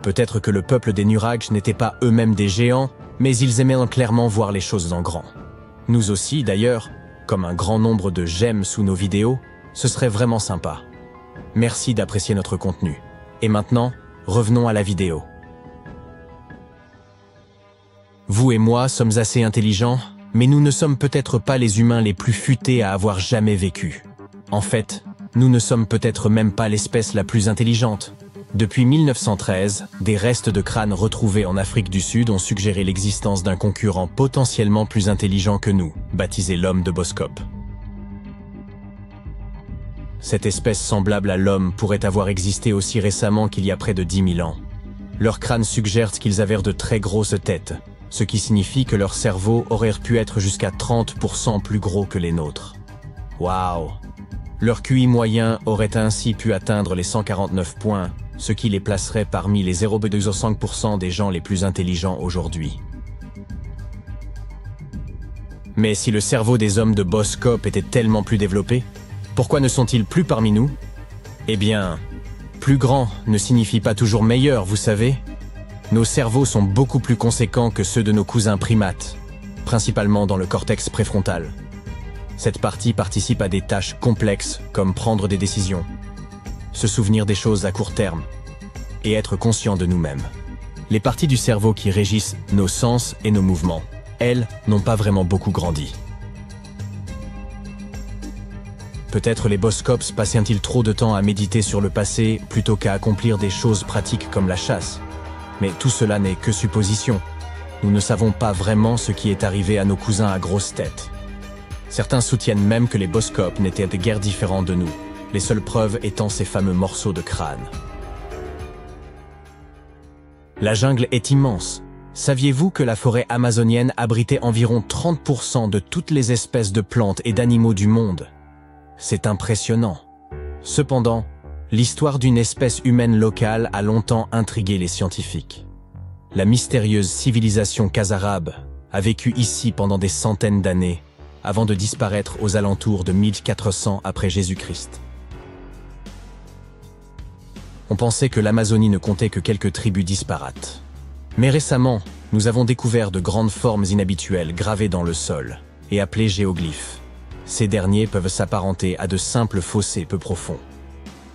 Peut-être que le peuple des Nurags n'était pas eux-mêmes des géants, mais ils aimaient clairement voir les choses en grand. Nous aussi, d'ailleurs, comme un grand nombre de j'aime sous nos vidéos, ce serait vraiment sympa. Merci d'apprécier notre contenu. Et maintenant, revenons à la vidéo. Vous et moi sommes assez intelligents, mais nous ne sommes peut-être pas les humains les plus futés à avoir jamais vécu. En fait, nous ne sommes peut-être même pas l'espèce la plus intelligente. Depuis 1913, des restes de crânes retrouvés en Afrique du Sud ont suggéré l'existence d'un concurrent potentiellement plus intelligent que nous, baptisé l'homme de Boskop. Cette espèce semblable à l'homme pourrait avoir existé aussi récemment qu'il y a près de 10 000 ans. Leurs crânes suggèrent qu'ils avaient de très grosses têtes, ce qui signifie que leur cerveau aurait pu être jusqu'à 30% plus gros que les nôtres. Waouh! Leur QI moyen aurait ainsi pu atteindre les 149 points, ce qui les placerait parmi les 0,25% des gens les plus intelligents aujourd'hui. Mais si le cerveau des hommes de Boskop était tellement plus développé, pourquoi ne sont-ils plus parmi nous? Eh bien, plus grand ne signifie pas toujours meilleur, vous savez. Nos cerveaux sont beaucoup plus conséquents que ceux de nos cousins primates, principalement dans le cortex préfrontal. Cette partie participe à des tâches complexes comme prendre des décisions, se souvenir des choses à court terme et être conscient de nous-mêmes. Les parties du cerveau qui régissent nos sens et nos mouvements, elles, n'ont pas vraiment beaucoup grandi. Peut-être les Boskops passaient-ils trop de temps à méditer sur le passé plutôt qu'à accomplir des choses pratiques comme la chasse. Mais tout cela n'est que supposition. Nous ne savons pas vraiment ce qui est arrivé à nos cousins à grosse tête. Certains soutiennent même que les Boskops n'étaient guère différents de nous, les seules preuves étant ces fameux morceaux de crâne. La jungle est immense. Saviez-vous que la forêt amazonienne abritait environ 30% de toutes les espèces de plantes et d'animaux du monde? C'est impressionnant. Cependant, l'histoire d'une espèce humaine locale a longtemps intrigué les scientifiques. La mystérieuse civilisation Khazarabe a vécu ici pendant des centaines d'années, avant de disparaître aux alentours de 1400 après Jésus-Christ. On pensait que l'Amazonie ne comptait que quelques tribus disparates. Mais récemment, nous avons découvert de grandes formes inhabituelles gravées dans le sol et appelées géoglyphes. Ces derniers peuvent s'apparenter à de simples fossés peu profonds.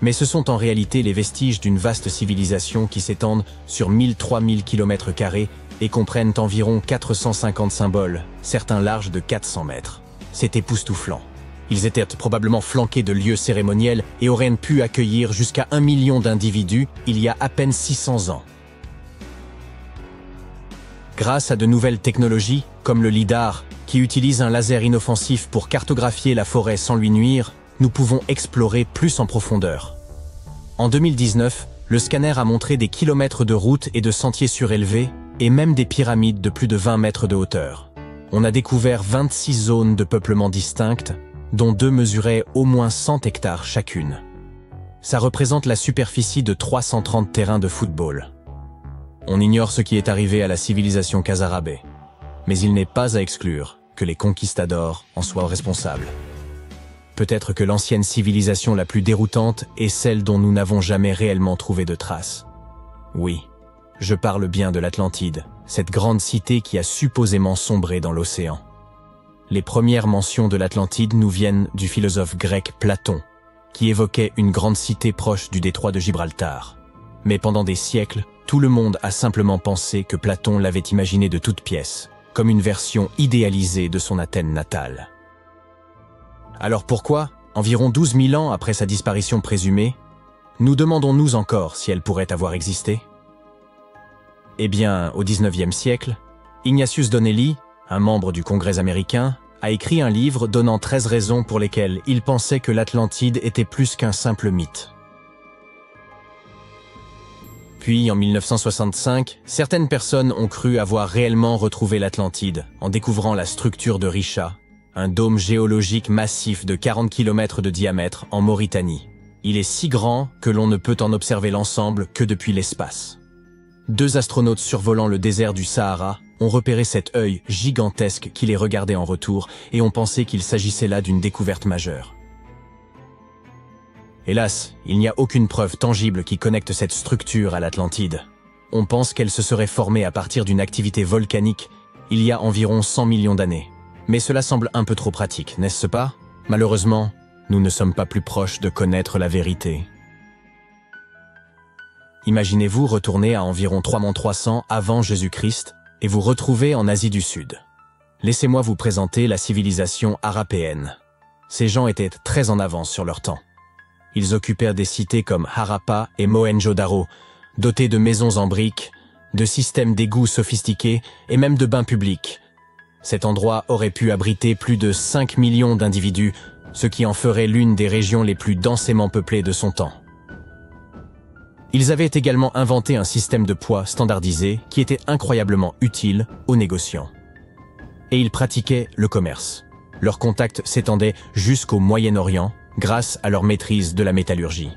Mais ce sont en réalité les vestiges d'une vaste civilisation qui s'étendent sur 1000-3000 km² et comprennent environ 450 symboles, certains larges de 400 mètres. C'est époustouflant. Ils étaient probablement flanqués de lieux cérémoniels et auraient pu accueillir jusqu'à 1 million d'individus il y a à peine 600 ans. Grâce à de nouvelles technologies, comme le LIDAR, qui utilise un laser inoffensif pour cartographier la forêt sans lui nuire, nous pouvons explorer plus en profondeur. En 2019, le scanner a montré des kilomètres de routes et de sentiers surélevés, et même des pyramides de plus de 20 mètres de hauteur. On a découvert 26 zones de peuplement distinctes, dont 2 mesuraient au moins 100 hectares chacune. Ça représente la superficie de 330 terrains de football. On ignore ce qui est arrivé à la civilisation Khazarabê, mais il n'est pas à exclure que les conquistadors en soient responsables. Peut-être que l'ancienne civilisation la plus déroutante est celle dont nous n'avons jamais réellement trouvé de traces. Oui, je parle bien de l'Atlantide, cette grande cité qui a supposément sombré dans l'océan. Les premières mentions de l'Atlantide nous viennent du philosophe grec Platon, qui évoquait une grande cité proche du détroit de Gibraltar. Mais pendant des siècles, tout le monde a simplement pensé que Platon l'avait imaginé de toutes pièces, comme une version idéalisée de son Athènes natale. Alors pourquoi, environ 12 000 ans après sa disparition présumée, nous demandons-nous encore si elle pourrait avoir existé? Eh bien, au XIXe siècle, Ignatius Donnelly, un membre du Congrès américain, a écrit un livre donnant 13 raisons pour lesquelles il pensait que l'Atlantide était plus qu'un simple mythe. Puis, en 1965, certaines personnes ont cru avoir réellement retrouvé l'Atlantide en découvrant la structure de Richa, un dôme géologique massif de 40 km de diamètre en Mauritanie. Il est si grand que l'on ne peut en observer l'ensemble que depuis l'espace. 2 astronautes survolant le désert du Sahara ont repéré cet œil gigantesque qui les regardait en retour et ont pensé qu'il s'agissait là d'une découverte majeure. Hélas, il n'y a aucune preuve tangible qui connecte cette structure à l'Atlantide. On pense qu'elle se serait formée à partir d'une activité volcanique il y a environ 100 millions d'années. Mais cela semble un peu trop pratique, n'est-ce pas? Malheureusement, nous ne sommes pas plus proches de connaître la vérité. Imaginez-vous retourner à environ 3300 avant Jésus-Christ et vous retrouver en Asie du Sud. Laissez-moi vous présenter la civilisation harapéenne. Ces gens étaient très en avance sur leur temps. Ils occupèrent des cités comme Harappa et Mohenjo-Daro, dotées de maisons en briques, de systèmes d'égouts sophistiqués et même de bains publics. Cet endroit aurait pu abriter plus de 5 millions d'individus, ce qui en ferait l'une des régions les plus densément peuplées de son temps. Ils avaient également inventé un système de poids standardisé qui était incroyablement utile aux négociants. Et ils pratiquaient le commerce. Leurs contacts s'étendaient jusqu'au Moyen-Orient grâce à leur maîtrise de la métallurgie.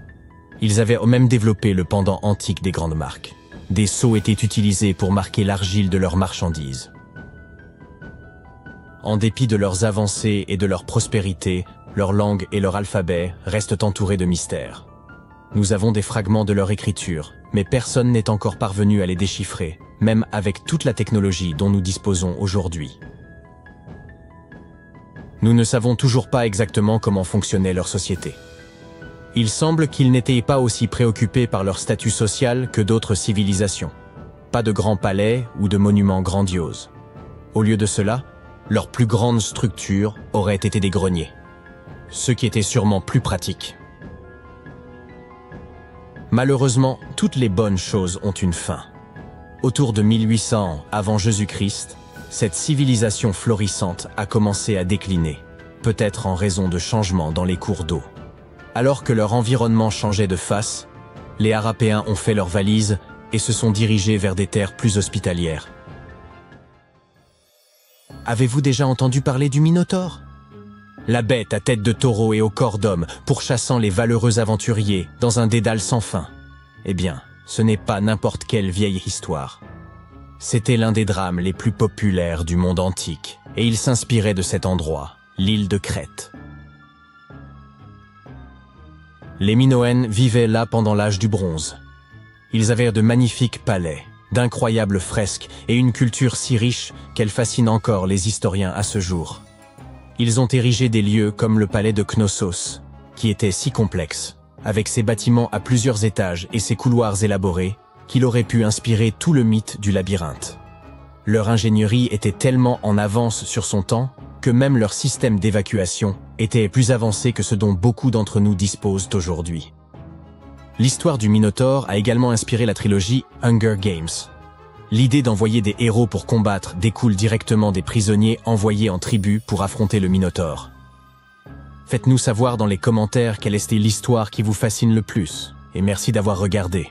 Ils avaient même développé le pendant antique des grandes marques. Des sceaux étaient utilisés pour marquer l'argile de leurs marchandises. En dépit de leurs avancées et de leur prospérité, leur langue et leur alphabet restent entourés de mystères. Nous avons des fragments de leur écriture, mais personne n'est encore parvenu à les déchiffrer, même avec toute la technologie dont nous disposons aujourd'hui. Nous ne savons toujours pas exactement comment fonctionnait leur société. Il semble qu'ils n'étaient pas aussi préoccupés par leur statut social que d'autres civilisations. Pas de grands palais ou de monuments grandioses. Au lieu de cela, leur plus grande structure aurait été des greniers, ce qui était sûrement plus pratique. Malheureusement, toutes les bonnes choses ont une fin. Autour de 1800 avant Jésus-Christ, cette civilisation florissante a commencé à décliner, peut-être en raison de changements dans les cours d'eau. Alors que leur environnement changeait de face, les Harapéens ont fait leurs valises et se sont dirigés vers des terres plus hospitalières. Avez-vous déjà entendu parler du Minotaure? La bête à tête de taureau et au corps d'homme, pourchassant les valeureux aventuriers dans un dédale sans fin. Eh bien, ce n'est pas n'importe quelle vieille histoire. C'était l'un des drames les plus populaires du monde antique, et il s'inspirait de cet endroit, l'île de Crète. Les Minoens vivaient là pendant l'âge du bronze. Ils avaient de magnifiques palais, d'incroyables fresques et une culture si riche qu'elle fascine encore les historiens à ce jour. Ils ont érigé des lieux comme le palais de Knossos, qui était si complexe avec ses bâtiments à plusieurs étages et ses couloirs élaborés, qu'il aurait pu inspirer tout le mythe du labyrinthe. Leur ingénierie était tellement en avance sur son temps que même leur système d'évacuation était plus avancé que ce dont beaucoup d'entre nous disposent aujourd'hui. L'histoire du Minotaure a également inspiré la trilogie Hunger Games. L'idée d'envoyer des héros pour combattre découle directement des prisonniers envoyés en tribu pour affronter le Minotaure. Faites-nous savoir dans les commentaires quelle est l'histoire qui vous fascine le plus, et merci d'avoir regardé.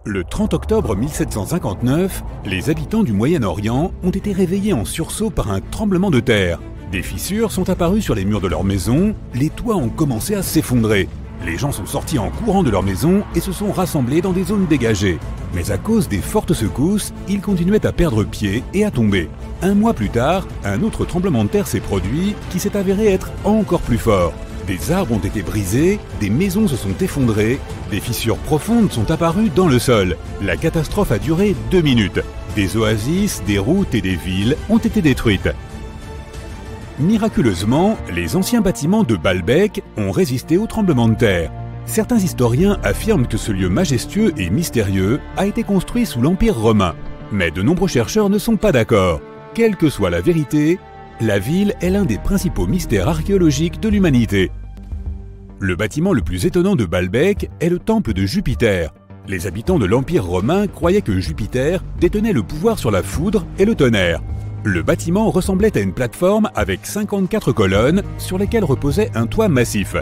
Le 30 octobre 1759, les habitants du Moyen-Orient ont été réveillés en sursaut par un tremblement de terre. Des fissures sont apparues sur les murs de leur maison, les toits ont commencé à s'effondrer. Les gens sont sortis en courant de leur maison et se sont rassemblés dans des zones dégagées. Mais à cause des fortes secousses, ils continuaient à perdre pied et à tomber. Un mois plus tard, un autre tremblement de terre s'est produit qui s'est avéré être encore plus fort. Des arbres ont été brisés, des maisons se sont effondrées, des fissures profondes sont apparues dans le sol. La catastrophe a duré 2 minutes. Des oasis, des routes et des villes ont été détruites. Miraculeusement, les anciens bâtiments de Baalbek ont résisté au tremblement de terre. Certains historiens affirment que ce lieu majestueux et mystérieux a été construit sous l'Empire romain. Mais de nombreux chercheurs ne sont pas d'accord. Quelle que soit la vérité, la ville est l'un des principaux mystères archéologiques de l'humanité. Le bâtiment le plus étonnant de Baalbek est le temple de Jupiter. Les habitants de l'Empire romain croyaient que Jupiter détenait le pouvoir sur la foudre et le tonnerre. Le bâtiment ressemblait à une plateforme avec 54 colonnes sur lesquelles reposait un toit massif.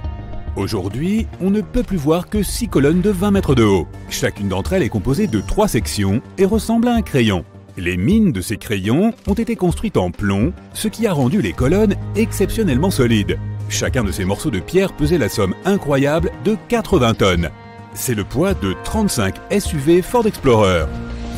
Aujourd'hui, on ne peut plus voir que 6 colonnes de 20 mètres de haut. Chacune d'entre elles est composée de 3 sections et ressemble à un crayon. Les mines de ces crayons ont été construites en plomb, ce qui a rendu les colonnes exceptionnellement solides. Chacun de ces morceaux de pierre pesait la somme incroyable de 80 tonnes. C'est le poids de 35 SUV Ford Explorer.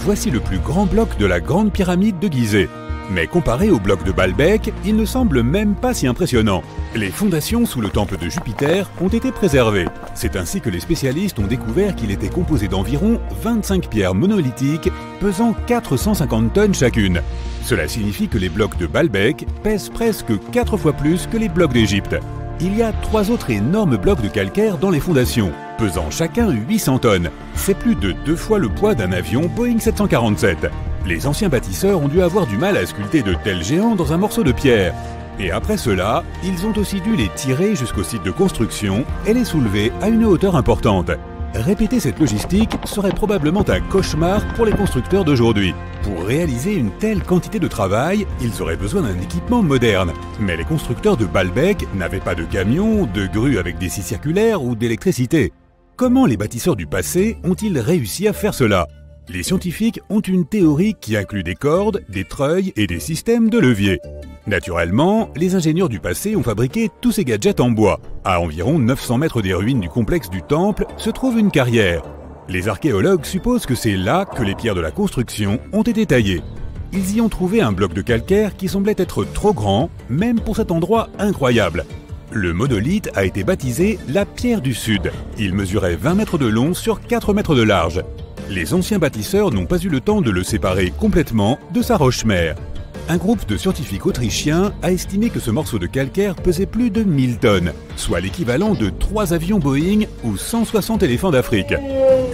Voici le plus grand bloc de la Grande Pyramide de Gizeh. Mais comparé au bloc de Baalbek, il ne semble même pas si impressionnant. Les fondations sous le temple de Jupiter ont été préservées. C'est ainsi que les spécialistes ont découvert qu'il était composé d'environ 25 pierres monolithiques pesant 450 tonnes chacune. Cela signifie que les blocs de Baalbek pèsent presque 4 fois plus que les blocs d'Égypte. Il y a 3 autres énormes blocs de calcaire dans les fondations, pesant chacun 800 tonnes. C'est plus de 2 fois le poids d'un avion Boeing 747. Les anciens bâtisseurs ont dû avoir du mal à sculpter de tels géants dans un morceau de pierre. Et après cela, ils ont aussi dû les tirer jusqu'au site de construction et les soulever à une hauteur importante. Répéter cette logistique serait probablement un cauchemar pour les constructeurs d'aujourd'hui. Pour réaliser une telle quantité de travail, ils auraient besoin d'un équipement moderne. Mais les constructeurs de Baalbek n'avaient pas de camions, de grues avec des scies circulaires ou d'électricité. Comment les bâtisseurs du passé ont-ils réussi à faire cela ? Les scientifiques ont une théorie qui inclut des cordes, des treuils et des systèmes de levier. Naturellement, les ingénieurs du passé ont fabriqué tous ces gadgets en bois. À environ 900 mètres des ruines du complexe du temple se trouve une carrière. Les archéologues supposent que c'est là que les pierres de la construction ont été taillées. Ils y ont trouvé un bloc de calcaire qui semblait être trop grand, même pour cet endroit incroyable. Le monolithe a été baptisé la Pierre du Sud. Il mesurait 20 mètres de long sur 4 mètres de large. Les anciens bâtisseurs n'ont pas eu le temps de le séparer complètement de sa roche-mère. Un groupe de scientifiques autrichiens a estimé que ce morceau de calcaire pesait plus de 1000 tonnes, soit l'équivalent de 3 avions Boeing ou 160 éléphants d'Afrique.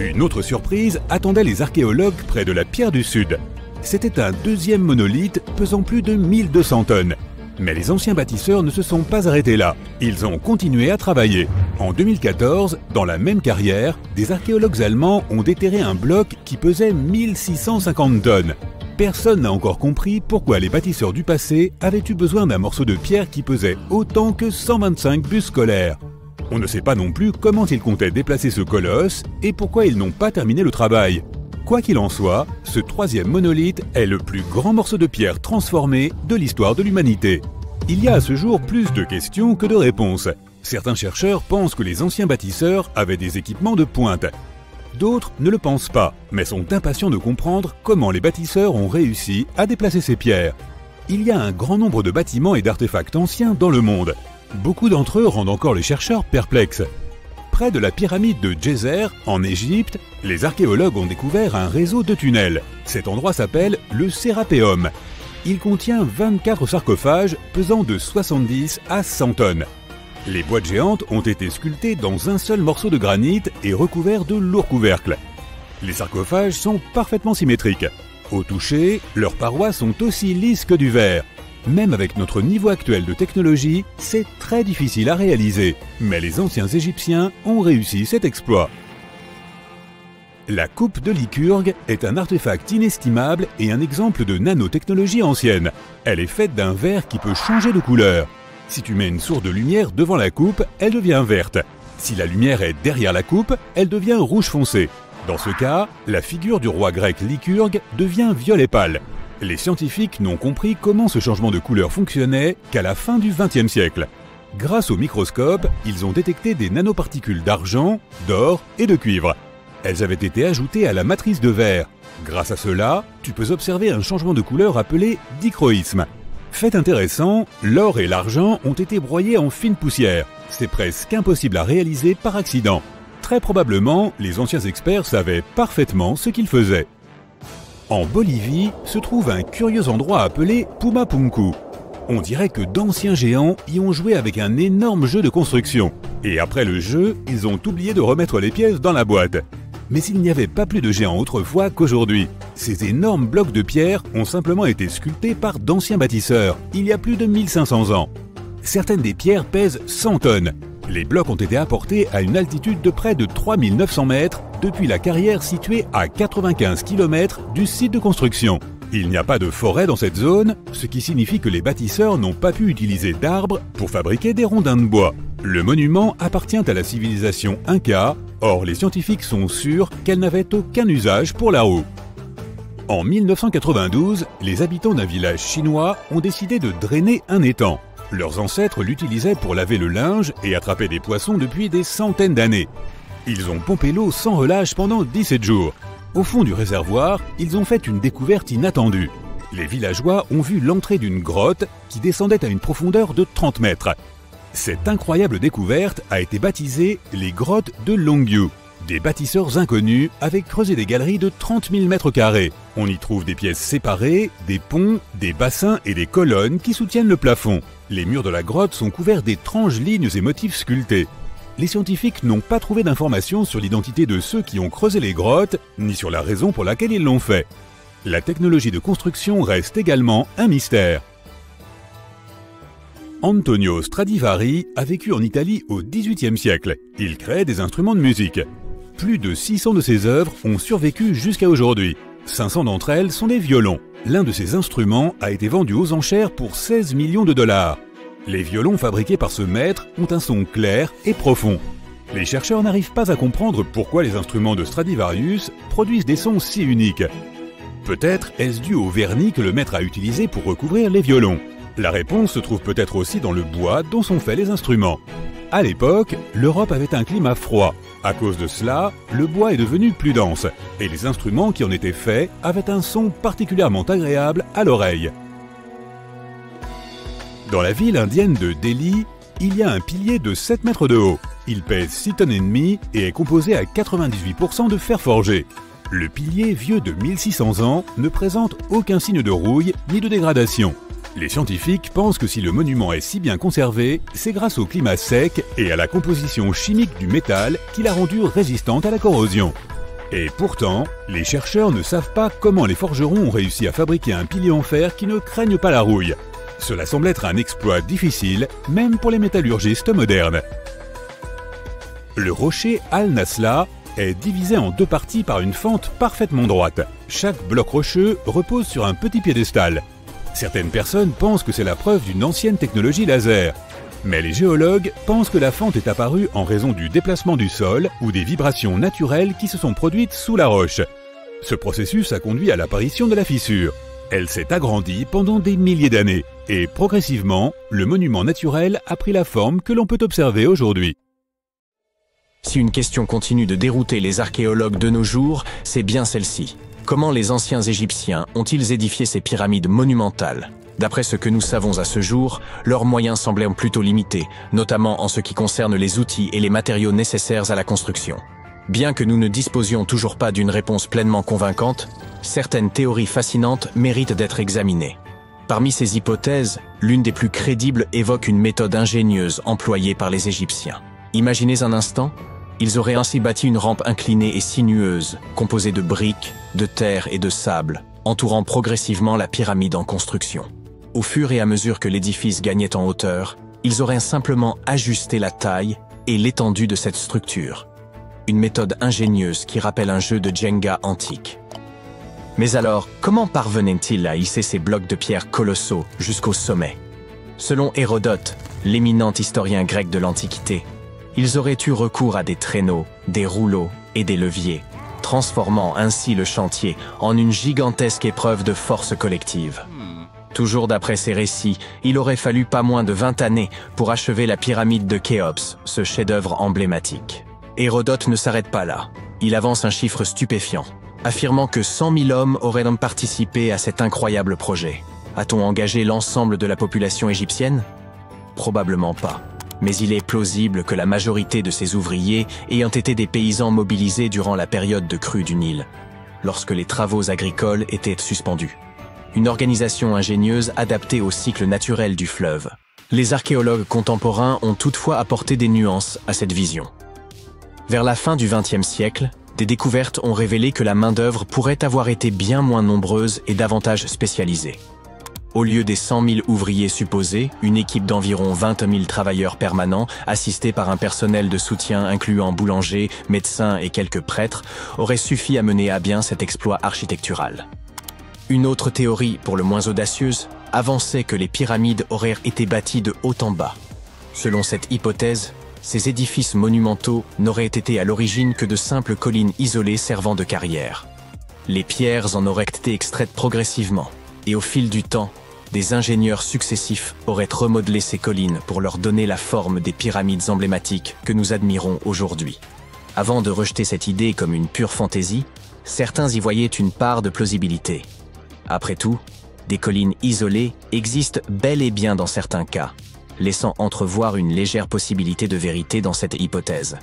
Une autre surprise attendait les archéologues près de la Pierre du Sud. C'était un deuxième monolithe pesant plus de 1200 tonnes. Mais les anciens bâtisseurs ne se sont pas arrêtés là. Ils ont continué à travailler. En 2014, dans la même carrière, des archéologues allemands ont déterré un bloc qui pesait 1650 tonnes. Personne n'a encore compris pourquoi les bâtisseurs du passé avaient eu besoin d'un morceau de pierre qui pesait autant que 125 bus scolaires. On ne sait pas non plus comment ils comptaient déplacer ce colosse et pourquoi ils n'ont pas terminé le travail. Quoi qu'il en soit, ce troisième monolithe est le plus grand morceau de pierre transformé de l'histoire de l'humanité. Il y a à ce jour plus de questions que de réponses. Certains chercheurs pensent que les anciens bâtisseurs avaient des équipements de pointe. D'autres ne le pensent pas, mais sont impatients de comprendre comment les bâtisseurs ont réussi à déplacer ces pierres. Il y a un grand nombre de bâtiments et d'artefacts anciens dans le monde. Beaucoup d'entre eux rendent encore les chercheurs perplexes. Près de la pyramide de Djeser, en Égypte, les archéologues ont découvert un réseau de tunnels. Cet endroit s'appelle le Sérapéum. Il contient 24 sarcophages pesant de 70 à 100 tonnes. Les boîtes géantes ont été sculptées dans un seul morceau de granit et recouverts de lourds couvercles. Les sarcophages sont parfaitement symétriques. Au toucher, leurs parois sont aussi lisses que du verre. Même avec notre niveau actuel de technologie, c'est très difficile à réaliser. Mais les anciens Égyptiens ont réussi cet exploit. La coupe de Lycurgue est un artefact inestimable et un exemple de nanotechnologie ancienne. Elle est faite d'un verre qui peut changer de couleur. Si tu mets une source de lumière devant la coupe, elle devient verte. Si la lumière est derrière la coupe, elle devient rouge foncé. Dans ce cas, la figure du roi grec Lycurgue devient violet pâle. Les scientifiques n'ont compris comment ce changement de couleur fonctionnait qu'à la fin du XXe siècle. Grâce au microscope, ils ont détecté des nanoparticules d'argent, d'or et de cuivre. Elles avaient été ajoutées à la matrice de verre. Grâce à cela, tu peux observer un changement de couleur appelé dichroïsme. Fait intéressant, l'or et l'argent ont été broyés en fine poussière. C'est presque impossible à réaliser par accident. Très probablement, les anciens experts savaient parfaitement ce qu'ils faisaient. En Bolivie se trouve un curieux endroit appelé Pumapunku. On dirait que d'anciens géants y ont joué avec un énorme jeu de construction. Et après le jeu, ils ont oublié de remettre les pièces dans la boîte. Mais il n'y avait pas plus de géants autrefois qu'aujourd'hui. Ces énormes blocs de pierre ont simplement été sculptés par d'anciens bâtisseurs, il y a plus de 1500 ans. Certaines des pierres pèsent 100 tonnes. Les blocs ont été apportés à une altitude de près de 3900 mètres depuis la carrière située à 95 km du site de construction. Il n'y a pas de forêt dans cette zone, ce qui signifie que les bâtisseurs n'ont pas pu utiliser d'arbres pour fabriquer des rondins de bois. Le monument appartient à la civilisation Inca, or les scientifiques sont sûrs qu'elle n'avait aucun usage pour la roue. En 1992, les habitants d'un village chinois ont décidé de drainer un étang. Leurs ancêtres l'utilisaient pour laver le linge et attraper des poissons depuis des centaines d'années. Ils ont pompé l'eau sans relâche pendant 17 jours. Au fond du réservoir, ils ont fait une découverte inattendue. Les villageois ont vu l'entrée d'une grotte qui descendait à une profondeur de 30 mètres. Cette incroyable découverte a été baptisée les grottes de Longyu. Des bâtisseurs inconnus avaient creusé des galeries de 30 000 mètres carrés. On y trouve des pièces séparées, des ponts, des bassins et des colonnes qui soutiennent le plafond. Les murs de la grotte sont couverts d'étranges lignes et motifs sculptés. Les scientifiques n'ont pas trouvé d'informations sur l'identité de ceux qui ont creusé les grottes, ni sur la raison pour laquelle ils l'ont fait. La technologie de construction reste également un mystère. Antonio Stradivari a vécu en Italie au XVIIIe siècle. Il créait des instruments de musique. Plus de 600 de ses œuvres ont survécu jusqu'à aujourd'hui. 500 d'entre elles sont des violons. L'un de ces instruments a été vendu aux enchères pour 16 millions de dollars. Les violons fabriqués par ce maître ont un son clair et profond. Les chercheurs n'arrivent pas à comprendre pourquoi les instruments de Stradivarius produisent des sons si uniques. Peut-être est-ce dû au vernis que le maître a utilisé pour recouvrir les violons. La réponse se trouve peut-être aussi dans le bois dont sont faits les instruments. À l'époque, l'Europe avait un climat froid. À cause de cela, le bois est devenu plus dense, et les instruments qui en étaient faits avaient un son particulièrement agréable à l'oreille. Dans la ville indienne de Delhi, il y a un pilier de 7 mètres de haut. Il pèse 6 tonnes et demie et est composé à 98% de fer forgé. Le pilier vieux de 1600 ans ne présente aucun signe de rouille ni de dégradation. Les scientifiques pensent que si le monument est si bien conservé, c'est grâce au climat sec et à la composition chimique du métal qui l'a rendu résistante à la corrosion. Et pourtant, les chercheurs ne savent pas comment les forgerons ont réussi à fabriquer un pilier en fer qui ne craigne pas la rouille. Cela semble être un exploit difficile, même pour les métallurgistes modernes. Le rocher Al-Nasla est divisé en deux parties par une fente parfaitement droite. Chaque bloc rocheux repose sur un petit piédestal. Certaines personnes pensent que c'est la preuve d'une ancienne technologie laser. Mais les géologues pensent que la fente est apparue en raison du déplacement du sol ou des vibrations naturelles qui se sont produites sous la roche. Ce processus a conduit à l'apparition de la fissure. Elle s'est agrandie pendant des milliers d'années et progressivement, le monument naturel a pris la forme que l'on peut observer aujourd'hui. Si une question continue de dérouter les archéologues de nos jours, c'est bien celle-ci. Comment les anciens Égyptiens ont-ils édifié ces pyramides monumentales? D'après ce que nous savons à ce jour, leurs moyens semblaient plutôt limités, notamment en ce qui concerne les outils et les matériaux nécessaires à la construction. Bien que nous ne disposions toujours pas d'une réponse pleinement convaincante, certaines théories fascinantes méritent d'être examinées. Parmi ces hypothèses, l'une des plus crédibles évoque une méthode ingénieuse employée par les Égyptiens. Imaginez un instant, ils auraient ainsi bâti une rampe inclinée et sinueuse, composée de briques, de terre et de sable, entourant progressivement la pyramide en construction. Au fur et à mesure que l'édifice gagnait en hauteur, ils auraient simplement ajusté la taille et l'étendue de cette structure. Une méthode ingénieuse qui rappelle un jeu de Jenga antique. Mais alors, comment parvenaient-ils à hisser ces blocs de pierre colossaux jusqu'au sommet? Selon Hérodote, l'éminent historien grec de l'Antiquité, ils auraient eu recours à des traîneaux, des rouleaux et des leviers, transformant ainsi le chantier en une gigantesque épreuve de force collective. Toujours d'après ces récits, il aurait fallu pas moins de 20 années pour achever la pyramide de Khéops, ce chef-d'œuvre emblématique. Hérodote ne s'arrête pas là. Il avance un chiffre stupéfiant, affirmant que 100 000 hommes auraient donc participé à cet incroyable projet. A-t-on engagé l'ensemble de la population égyptienne? Probablement pas. Mais il est plausible que la majorité de ces ouvriers ayant été des paysans mobilisés durant la période de crue du Nil, lorsque les travaux agricoles étaient suspendus. Une organisation ingénieuse adaptée au cycle naturel du fleuve. Les archéologues contemporains ont toutefois apporté des nuances à cette vision. Vers la fin du XXe siècle, des découvertes ont révélé que la main-d'œuvre pourrait avoir été bien moins nombreuse et davantage spécialisée. Au lieu des 100 000 ouvriers supposés, une équipe d'environ 20 000 travailleurs permanents, assistés par un personnel de soutien incluant boulangers, médecins et quelques prêtres, aurait suffi à mener à bien cet exploit architectural. Une autre théorie, pour le moins audacieuse, avançait que les pyramides auraient été bâties de haut en bas. Selon cette hypothèse, ces édifices monumentaux n'auraient été à l'origine que de simples collines isolées servant de carrières. Les pierres en auraient été extraites progressivement, et au fil du temps, des ingénieurs successifs auraient remodelé ces collines pour leur donner la forme des pyramides emblématiques que nous admirons aujourd'hui. Avant de rejeter cette idée comme une pure fantaisie, certains y voyaient une part de plausibilité. Après tout, des collines isolées existent bel et bien dans certains cas, laissant entrevoir une légère possibilité de vérité dans cette hypothèse.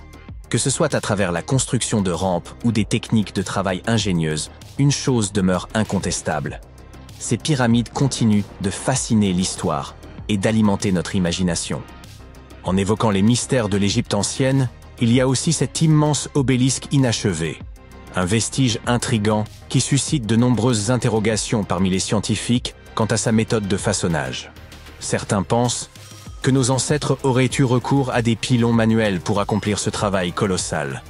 Que ce soit à travers la construction de rampes ou des techniques de travail ingénieuses, une chose demeure incontestable. Ces pyramides continuent de fasciner l'histoire et d'alimenter notre imagination. En évoquant les mystères de l'Égypte ancienne, il y a aussi cet immense obélisque inachevé, un vestige intrigant qui suscite de nombreuses interrogations parmi les scientifiques quant à sa méthode de façonnage. Certains pensent que nos ancêtres auraient eu recours à des pilons manuels pour accomplir ce travail colossal.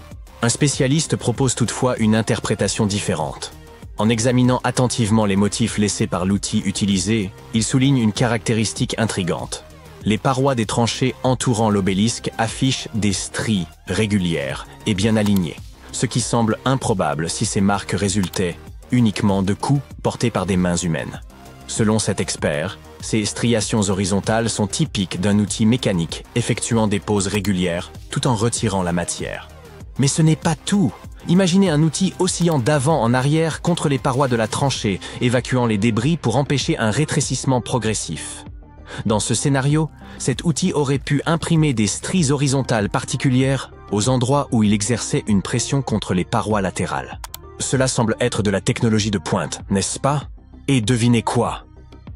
Un spécialiste propose toutefois une interprétation différente. En examinant attentivement les motifs laissés par l'outil utilisé, il souligne une caractéristique intrigante. Les parois des tranchées entourant l'obélisque affichent des stries régulières et bien alignées, ce qui semble improbable si ces marques résultaient uniquement de coups portés par des mains humaines. Selon cet expert, ces striations horizontales sont typiques d'un outil mécanique effectuant des pauses régulières tout en retirant la matière. Mais ce n'est pas tout. Imaginez un outil oscillant d'avant en arrière contre les parois de la tranchée, évacuant les débris pour empêcher un rétrécissement progressif. Dans ce scénario, cet outil aurait pu imprimer des stries horizontales particulières aux endroits où il exerçait une pression contre les parois latérales. Cela semble être de la technologie de pointe, n'est-ce pas? Et devinez quoi?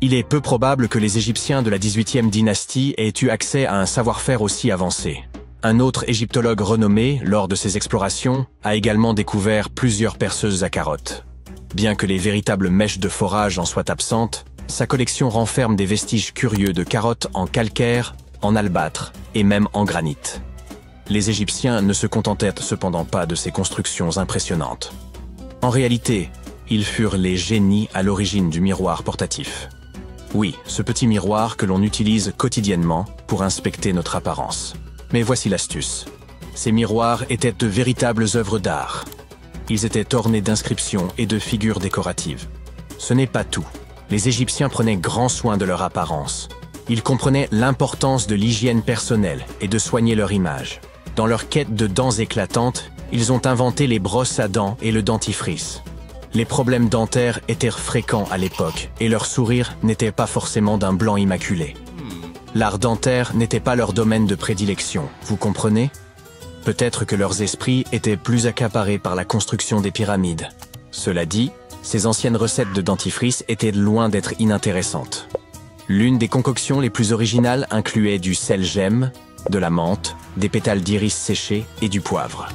Il est peu probable que les Égyptiens de la 18e dynastie aient eu accès à un savoir-faire aussi avancé. Un autre égyptologue renommé, lors de ses explorations, a également découvert plusieurs perceuses à carottes. Bien que les véritables mèches de forage en soient absentes, sa collection renferme des vestiges curieux de carottes en calcaire, en albâtre et même en granit. Les Égyptiens ne se contentèrent cependant pas de ces constructions impressionnantes. En réalité, ils furent les génies à l'origine du miroir portatif. Oui, ce petit miroir que l'on utilise quotidiennement pour inspecter notre apparence. Mais voici l'astuce. Ces miroirs étaient de véritables œuvres d'art. Ils étaient ornés d'inscriptions et de figures décoratives. Ce n'est pas tout. Les Égyptiens prenaient grand soin de leur apparence. Ils comprenaient l'importance de l'hygiène personnelle et de soigner leur image. Dans leur quête de dents éclatantes, ils ont inventé les brosses à dents et le dentifrice. Les problèmes dentaires étaient fréquents à l'époque et leur sourire n'était pas forcément d'un blanc immaculé. L'art dentaire n'était pas leur domaine de prédilection, vous comprenez? Peut-être que leurs esprits étaient plus accaparés par la construction des pyramides. Cela dit, ces anciennes recettes de dentifrice étaient loin d'être inintéressantes. L'une des concoctions les plus originales incluait du sel gemme, de la menthe, des pétales d'iris séchés et du poivre.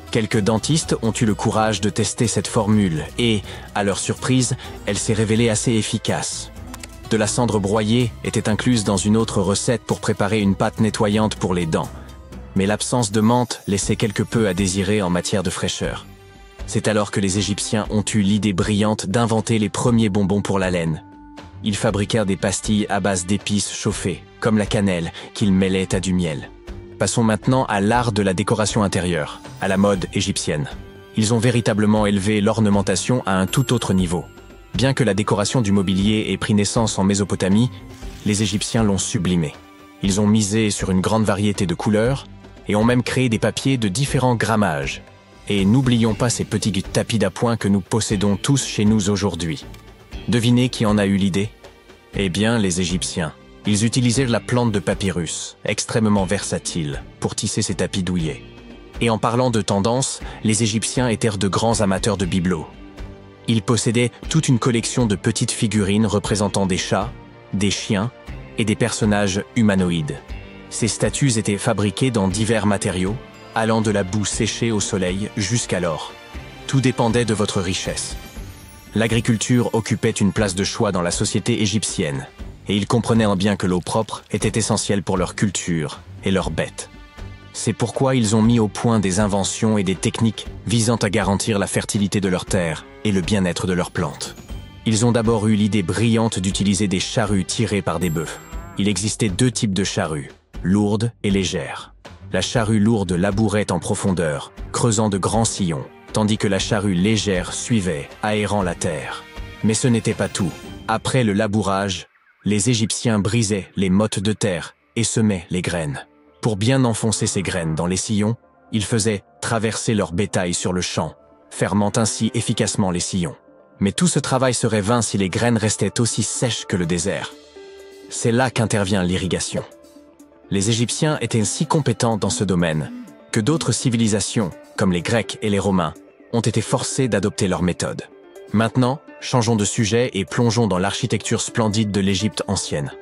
Quelques dentistes ont eu le courage de tester cette formule et, à leur surprise, elle s'est révélée assez efficace. De la cendre broyée était incluse dans une autre recette pour préparer une pâte nettoyante pour les dents. Mais l'absence de menthe laissait quelque peu à désirer en matière de fraîcheur. C'est alors que les Égyptiens ont eu l'idée brillante d'inventer les premiers bonbons pour la laine. Ils fabriquèrent des pastilles à base d'épices chauffées, comme la cannelle, qu'ils mêlaient à du miel. Passons maintenant à l'art de la décoration intérieure, à la mode égyptienne. Ils ont véritablement élevé l'ornementation à un tout autre niveau. Bien que la décoration du mobilier ait pris naissance en Mésopotamie, les Égyptiens l'ont sublimée. Ils ont misé sur une grande variété de couleurs et ont même créé des papiers de différents grammages. Et n'oublions pas ces petits tapis d'appoint que nous possédons tous chez nous aujourd'hui. Devinez qui en a eu l'idée? Eh bien, les Égyptiens. Ils utilisèrent la plante de papyrus, extrêmement versatile, pour tisser ces tapis douillets. Et en parlant de tendance, les Égyptiens étaient de grands amateurs de bibelots. Ils possédaient toute une collection de petites figurines représentant des chats, des chiens et des personnages humanoïdes. Ces statues étaient fabriquées dans divers matériaux, allant de la boue séchée au soleil jusqu'à l'or. Tout dépendait de votre richesse. L'agriculture occupait une place de choix dans la société égyptienne, et ils comprenaient bien que l'eau propre était essentielle pour leur culture et leurs bêtes. C'est pourquoi ils ont mis au point des inventions et des techniques visant à garantir la fertilité de leurs terres et le bien-être de leurs plantes. Ils ont d'abord eu l'idée brillante d'utiliser des charrues tirées par des bœufs. Il existait deux types de charrues, lourdes et légères. La charrue lourde labourait en profondeur, creusant de grands sillons, tandis que la charrue légère suivait, aérant la terre. Mais ce n'était pas tout. Après le labourage, les Égyptiens brisaient les mottes de terre et semaient les graines. Pour bien enfoncer ces graines dans les sillons, ils faisaient traverser leur bétail sur le champ, fermant ainsi efficacement les sillons. Mais tout ce travail serait vain si les graines restaient aussi sèches que le désert. C'est là qu'intervient l'irrigation. Les Égyptiens étaient si compétents dans ce domaine que d'autres civilisations, comme les Grecs et les Romains, ont été forcés d'adopter leur méthode. Maintenant, changeons de sujet et plongeons dans l'architecture splendide de l'Égypte ancienne.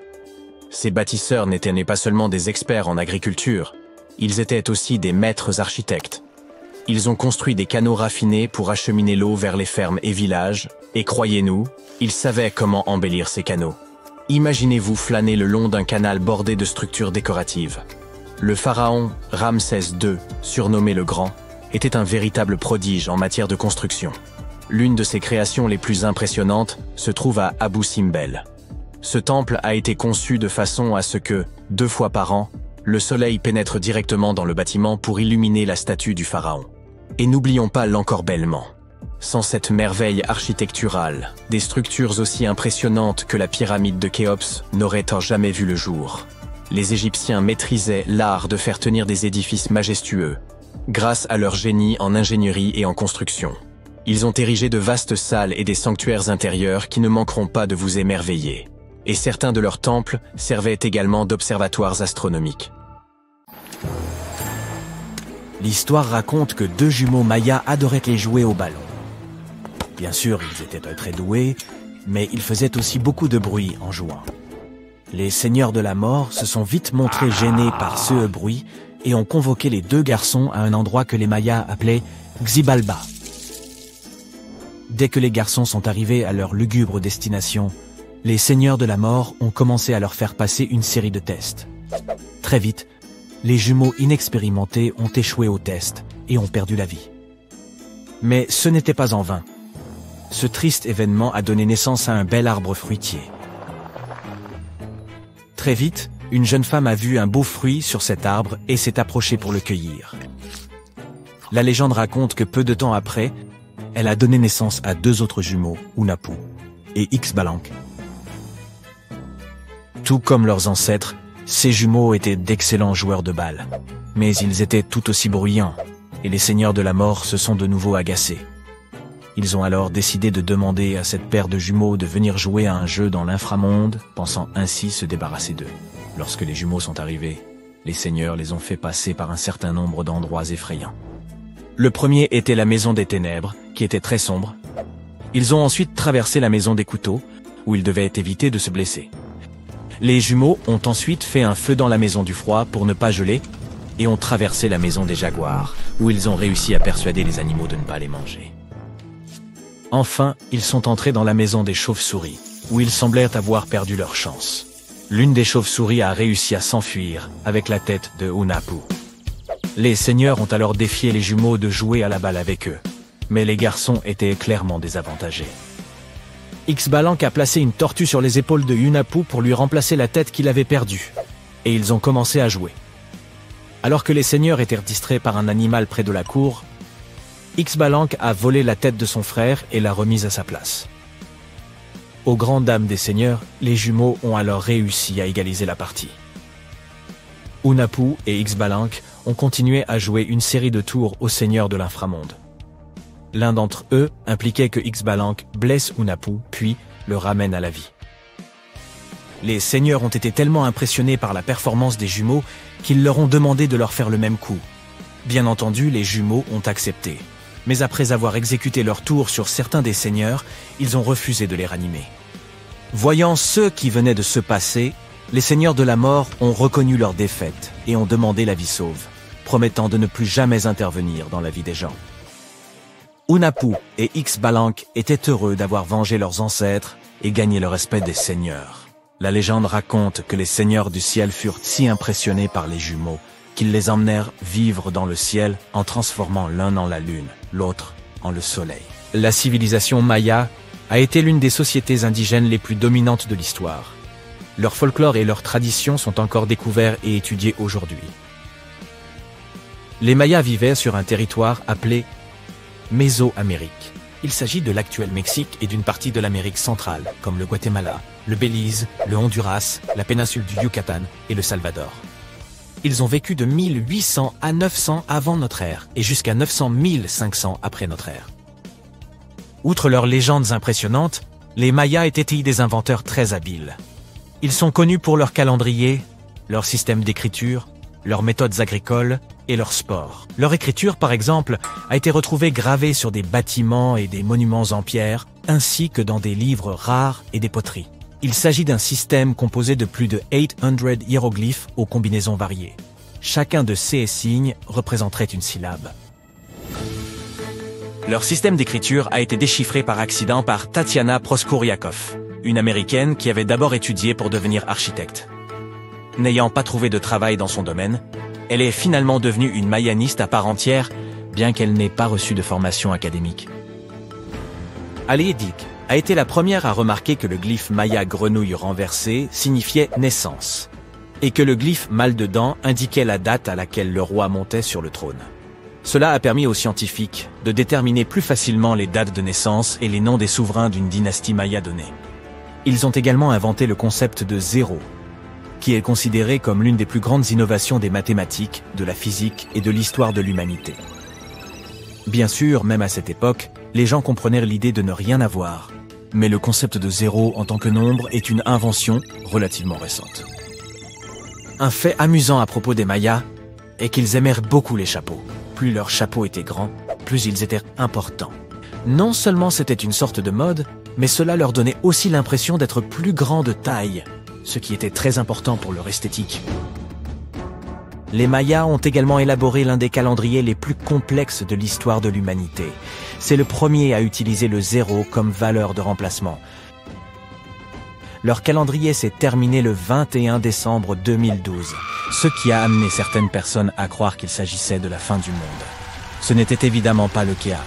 Ces bâtisseurs n'étaient pas seulement des experts en agriculture, ils étaient aussi des maîtres architectes. Ils ont construit des canaux raffinés pour acheminer l'eau vers les fermes et villages, et croyez-nous, ils savaient comment embellir ces canaux. Imaginez-vous flâner le long d'un canal bordé de structures décoratives. Le pharaon Ramsès II, surnommé le Grand, était un véritable prodige en matière de construction. L'une de ses créations les plus impressionnantes se trouve à Abou Simbel. Ce temple a été conçu de façon à ce que, 2 fois par an, le soleil pénètre directement dans le bâtiment pour illuminer la statue du pharaon. Et n'oublions pas l'encorbellement. Sans cette merveille architecturale, des structures aussi impressionnantes que la pyramide de Khéops n'auraient jamais vu le jour. Les Égyptiens maîtrisaient l'art de faire tenir des édifices majestueux, grâce à leur génie en ingénierie et en construction. Ils ont érigé de vastes salles et des sanctuaires intérieurs qui ne manqueront pas de vous émerveiller. Et certains de leurs temples servaient également d'observatoires astronomiques. L'histoire raconte que 2 jumeaux mayas adoraient les jouets au ballon. Bien sûr, ils étaient très doués, mais ils faisaient aussi beaucoup de bruit en jouant. Les seigneurs de la mort se sont vite montrés gênés par ce bruit et ont convoqué les 2 garçons à un endroit que les Mayas appelaient Xibalba. Dès que les garçons sont arrivés à leur lugubre destination, les seigneurs de la mort ont commencé à leur faire passer une série de tests. Très vite, les jumeaux inexpérimentés ont échoué au test et ont perdu la vie. Mais ce n'était pas en vain. Ce triste événement a donné naissance à un bel arbre fruitier. Très vite, une jeune femme a vu un beau fruit sur cet arbre et s'est approchée pour le cueillir. La légende raconte que peu de temps après, elle a donné naissance à 2 autres jumeaux, Unapu et Ixbalanque. Tout comme leurs ancêtres, ces jumeaux étaient d'excellents joueurs de balle. Mais ils étaient tout aussi bruyants, et les seigneurs de la mort se sont de nouveau agacés. Ils ont alors décidé de demander à cette paire de jumeaux de venir jouer à un jeu dans l'inframonde, pensant ainsi se débarrasser d'eux. Lorsque les jumeaux sont arrivés, les seigneurs les ont fait passer par un certain nombre d'endroits effrayants. Le premier était la maison des ténèbres, qui était très sombre, Ils ont ensuite traversé la maison des couteaux, où ils devaient éviter de se blesser. Les jumeaux ont ensuite fait un feu dans la maison du froid pour ne pas geler, et ont traversé la maison des jaguars, où ils ont réussi à persuader les animaux de ne pas les manger. Enfin, ils sont entrés dans la maison des chauves-souris, où ils semblèrent avoir perdu leur chance. L'une des chauves-souris a réussi à s'enfuir avec la tête de Hunahpu. Les seigneurs ont alors défié les jumeaux de jouer à la balle avec eux, mais les garçons étaient clairement désavantagés. Ixbalanque a placé une tortue sur les épaules de Hunahpu pour lui remplacer la tête qu'il avait perdue, et ils ont commencé à jouer. Alors que les seigneurs étaient distraits par un animal près de la cour, Ixbalanque a volé la tête de son frère et l'a remise à sa place. Aux grandes dames des seigneurs, les jumeaux ont alors réussi à égaliser la partie. Hunahpu et Ixbalanque ont continué à jouer une série de tours aux seigneurs de l'inframonde. L'un d'entre eux impliquait que Ixbalanque blesse Hunahpu, puis le ramène à la vie. Les seigneurs ont été tellement impressionnés par la performance des jumeaux qu'ils leur ont demandé de leur faire le même coup. Bien entendu, les jumeaux ont accepté. Mais après avoir exécuté leur tour sur certains des seigneurs, ils ont refusé de les ranimer. Voyant ce qui venait de se passer, les seigneurs de la mort ont reconnu leur défaite et ont demandé la vie sauve, promettant de ne plus jamais intervenir dans la vie des gens. Hunahpu et Ixbalanque étaient heureux d'avoir vengé leurs ancêtres et gagné le respect des seigneurs. La légende raconte que les seigneurs du ciel furent si impressionnés par les jumeaux qu'ils les emmenèrent vivre dans le ciel en transformant l'un en la lune, l'autre en le soleil. La civilisation maya a été l'une des sociétés indigènes les plus dominantes de l'histoire. Leur folklore et leurs traditions sont encore découverts et étudiés aujourd'hui. Les Mayas vivaient sur un territoire appelé Mésoamérique. Il s'agit de l'actuel Mexique et d'une partie de l'Amérique centrale, comme le Guatemala, le Belize, le Honduras, la péninsule du Yucatan et le Salvador. Ils ont vécu de 1800 à 900 avant notre ère et jusqu'à 900-1500 après notre ère. Outre leurs légendes impressionnantes, les Mayas étaient des inventeurs très habiles. Ils sont connus pour leur calendrier, leur système d'écriture, leurs méthodes agricoles et leur sport. Leur écriture, par exemple, a été retrouvée gravée sur des bâtiments et des monuments en pierre, ainsi que dans des livres rares et des poteries. Il s'agit d'un système composé de plus de 800 hiéroglyphes aux combinaisons variées. Chacun de ces signes représenterait une syllabe. Leur système d'écriture a été déchiffré par accident par Tatiana Proskoriakov, une Américaine qui avait d'abord étudié pour devenir architecte. N'ayant pas trouvé de travail dans son domaine, elle est finalement devenue une mayaniste à part entière, bien qu'elle n'ait pas reçu de formation académique. Aliédik a été la première à remarquer que le glyphe maya grenouille renversée signifiait naissance, et que le glyphe mal de dents indiquait la date à laquelle le roi montait sur le trône. Cela a permis aux scientifiques de déterminer plus facilement les dates de naissance et les noms des souverains d'une dynastie maya donnée. Ils ont également inventé le concept de zéro, qui est considéré comme l'une des plus grandes innovations des mathématiques, de la physique et de l'histoire de l'humanité. Bien sûr, même à cette époque, les gens comprenaient l'idée de ne rien avoir, mais le concept de zéro en tant que nombre est une invention relativement récente. Un fait amusant à propos des Mayas est qu'ils aimèrent beaucoup les chapeaux. Plus leurs chapeaux étaient grands, plus ils étaient importants. Non seulement c'était une sorte de mode, mais cela leur donnait aussi l'impression d'être plus grands de taille, ce qui était très important pour leur esthétique. Les Mayas ont également élaboré l'un des calendriers les plus complexes de l'histoire de l'humanité. C'est le premier à utiliser le zéro comme valeur de remplacement. Leur calendrier s'est terminé le 21 décembre 2012, ce qui a amené certaines personnes à croire qu'il s'agissait de la fin du monde. Ce n'était évidemment pas le cas.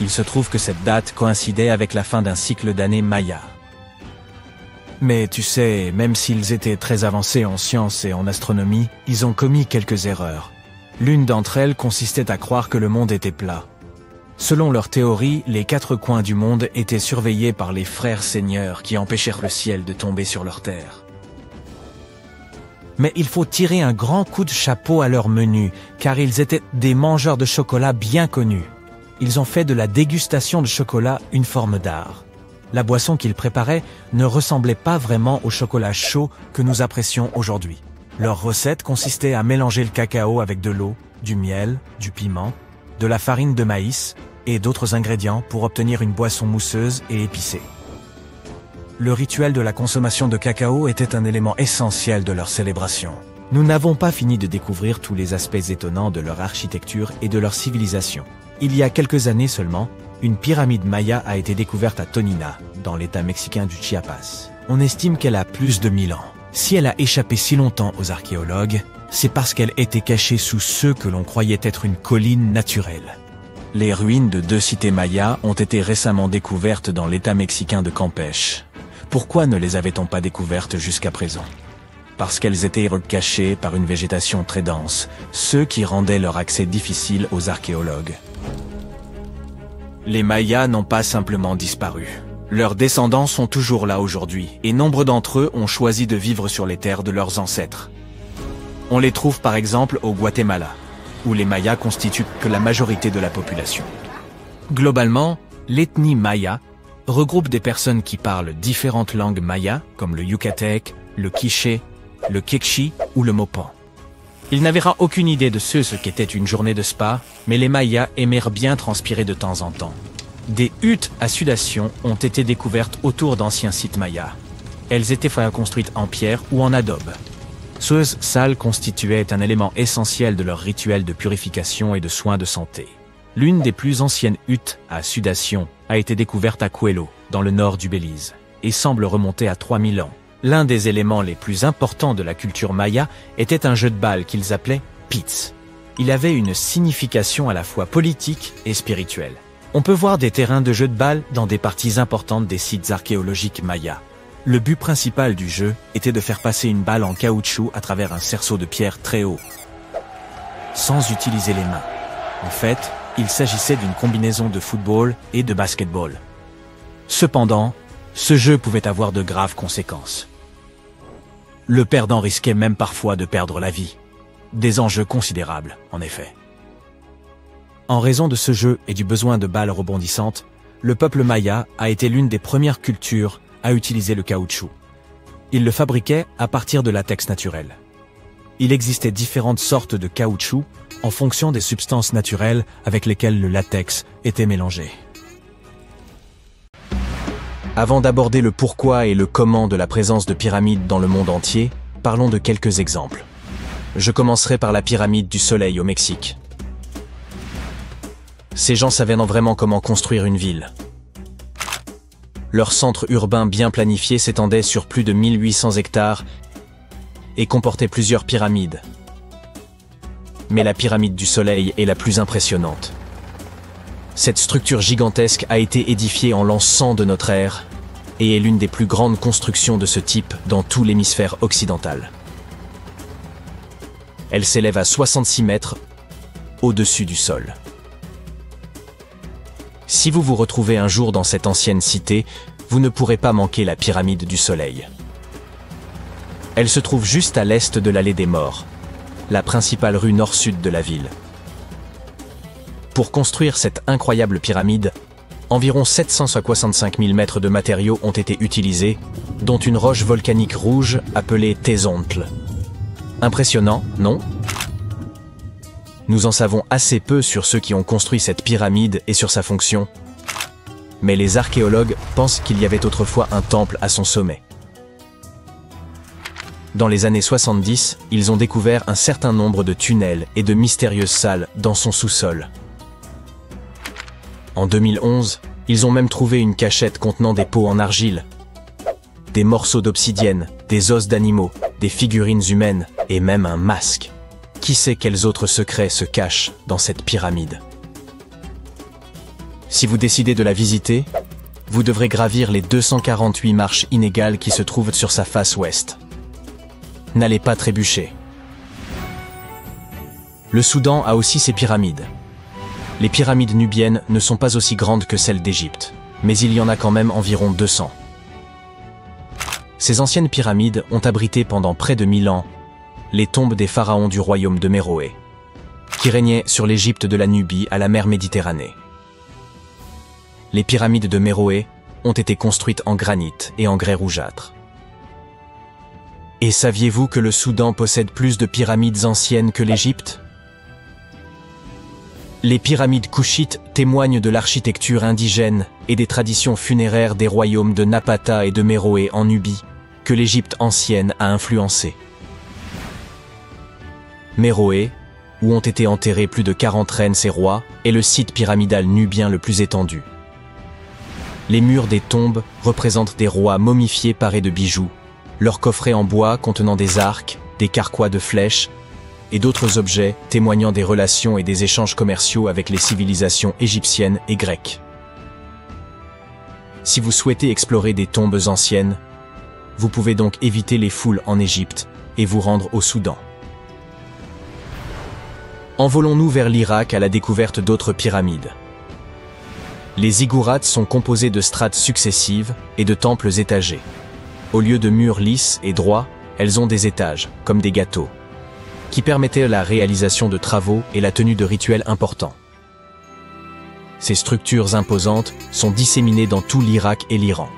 Il se trouve que cette date coïncidait avec la fin d'un cycle d'années maya. Mais tu sais, même s'ils étaient très avancés en sciences et en astronomie, ils ont commis quelques erreurs. L'une d'entre elles consistait à croire que le monde était plat. Selon leur théorie, les 4 coins du monde étaient surveillés par les frères seigneurs qui empêchèrent le ciel de tomber sur leur terre. Mais il faut tirer un grand coup de chapeau à leur menu, car ils étaient des mangeurs de chocolat bien connus. Ils ont fait de la dégustation de chocolat une forme d'art. La boisson qu'ils préparaient ne ressemblait pas vraiment au chocolat chaud que nous apprécions aujourd'hui. Leur recette consistait à mélanger le cacao avec de l'eau, du miel, du piment, de la farine de maïs, et d'autres ingrédients pour obtenir une boisson mousseuse et épicée. Le rituel de la consommation de cacao était un élément essentiel de leur célébration. Nous n'avons pas fini de découvrir tous les aspects étonnants de leur architecture et de leur civilisation. Il y a quelques années seulement, une pyramide maya a été découverte à Tonina, dans l'état mexicain du Chiapas. On estime qu'elle a plus de 1000 ans. Si elle a échappé si longtemps aux archéologues, c'est parce qu'elle était cachée sous ce que l'on croyait être une colline naturelle. Les ruines de 2 cités mayas ont été récemment découvertes dans l'état mexicain de Campeche. Pourquoi ne les avait-on pas découvertes jusqu'à présent? Parce qu'elles étaient cachées par une végétation très dense, ce qui rendait leur accès difficile aux archéologues. Les Mayas n'ont pas simplement disparu. Leurs descendants sont toujours là aujourd'hui, et nombre d'entre eux ont choisi de vivre sur les terres de leurs ancêtres. On les trouve par exemple au Guatemala, où les Mayas constituent que la majorité de la population. Globalement, l'ethnie Maya regroupe des personnes qui parlent différentes langues mayas, comme le yucatèque, le quiché, le quechua ou le mopan. Il n'avait aucune idée de ce qu'était une journée de spa, mais les Mayas aimèrent bien transpirer de temps en temps. Des huttes à sudation ont été découvertes autour d'anciens sites mayas. Elles étaient construites en pierre ou en adobe. Ces salles constituaient un élément essentiel de leur rituel de purification et de soins de santé. L'une des plus anciennes huttes à sudation a été découverte à Coelho, dans le nord du Belize, et semble remonter à 3000 ans. L'un des éléments les plus importants de la culture maya était un jeu de balle qu'ils appelaient pits. Il avait une signification à la fois politique et spirituelle. On peut voir des terrains de jeu de balle dans des parties importantes des sites archéologiques mayas. Le but principal du jeu était de faire passer une balle en caoutchouc à travers un cerceau de pierre très haut, sans utiliser les mains. En fait, il s'agissait d'une combinaison de football et de basketball. Cependant, ce jeu pouvait avoir de graves conséquences. Le perdant risquait même parfois de perdre la vie. Des enjeux considérables, en effet. En raison de ce jeu et du besoin de balles rebondissantes, le peuple maya a été l'une des premières cultures à utiliser le caoutchouc. Il le fabriquait à partir de latex naturel. Il existait différentes sortes de caoutchouc en fonction des substances naturelles avec lesquelles le latex était mélangé. Avant d'aborder le pourquoi et le comment de la présence de pyramides dans le monde entier, parlons de quelques exemples. Je commencerai par la pyramide du Soleil au Mexique. Ces gens savaient vraiment comment construire une ville. Leur centre urbain bien planifié s'étendait sur plus de 1800 hectares et comportait plusieurs pyramides. Mais la pyramide du Soleil est la plus impressionnante. Cette structure gigantesque a été édifiée en l'an 100 de notre ère et est l'une des plus grandes constructions de ce type dans tout l'hémisphère occidental. Elle s'élève à 66 mètres au-dessus du sol. Si vous vous retrouvez un jour dans cette ancienne cité, vous ne pourrez pas manquer la pyramide du Soleil. Elle se trouve juste à l'est de l'allée des Morts, la principale rue nord-sud de la ville. Pour construire cette incroyable pyramide, environ 765 000 mètres de matériaux ont été utilisés, dont une roche volcanique rouge appelée Tezontle. Impressionnant, non? Nous en savons assez peu sur ceux qui ont construit cette pyramide et sur sa fonction, mais les archéologues pensent qu'il y avait autrefois un temple à son sommet. Dans les années 70, ils ont découvert un certain nombre de tunnels et de mystérieuses salles dans son sous-sol. En 2011, ils ont même trouvé une cachette contenant des pots en argile, des morceaux d'obsidienne, des os d'animaux, des figurines humaines et même un masque. Qui sait quels autres secrets se cachent dans cette pyramide? Si vous décidez de la visiter, vous devrez gravir les 248 marches inégales qui se trouvent sur sa face ouest. N'allez pas trébucher. Le Soudan a aussi ses pyramides. Les pyramides nubiennes ne sont pas aussi grandes que celles d'Égypte, mais il y en a quand même environ 200. Ces anciennes pyramides ont abrité pendant près de 1000 ans les tombes des pharaons du royaume de Méroé, qui régnaient sur l'Égypte de la Nubie à la mer Méditerranée. Les pyramides de Méroé ont été construites en granit et en grès rougeâtre. Et saviez-vous que le Soudan possède plus de pyramides anciennes que l'Égypte? Les pyramides couchites témoignent de l'architecture indigène et des traditions funéraires des royaumes de Napata et de Méroé en Nubie, que l'Égypte ancienne a influencé. Méroé, où ont été enterrés plus de 40 reines et rois, est le site pyramidal nubien le plus étendu. Les murs des tombes représentent des rois momifiés parés de bijoux, leurs coffrets en bois contenant des arcs, des carquois de flèches et d'autres objets témoignant des relations et des échanges commerciaux avec les civilisations égyptiennes et grecques. Si vous souhaitez explorer des tombes anciennes, vous pouvez donc éviter les foules en Égypte et vous rendre au Soudan. Envolons-nous vers l'Irak à la découverte d'autres pyramides. Les ziggourats sont composés de strates successives et de temples étagés. Au lieu de murs lisses et droits, elles ont des étages, comme des gâteaux, qui permettaient la réalisation de travaux et la tenue de rituels importants. Ces structures imposantes sont disséminées dans tout l'Irak et l'Iran.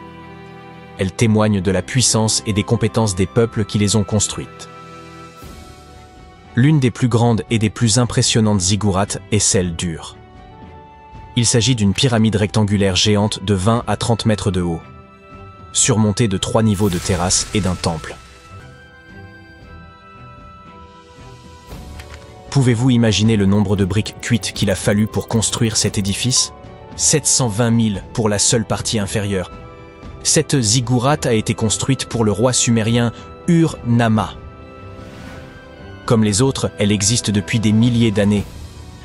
Elles témoignent de la puissance et des compétences des peuples qui les ont construites. L'une des plus grandes et des plus impressionnantes ziggourats est celle d'Ur. Il s'agit d'une pyramide rectangulaire géante de 20 à 30 mètres de haut, surmontée de 3 niveaux de terrasse et d'un temple. Pouvez-vous imaginer le nombre de briques cuites qu'il a fallu pour construire cet édifice? 720 000 pour la seule partie inférieure. Cette ziggourate a été construite pour le roi sumérien Ur-Nama. Comme les autres, elle existe depuis des milliers d'années,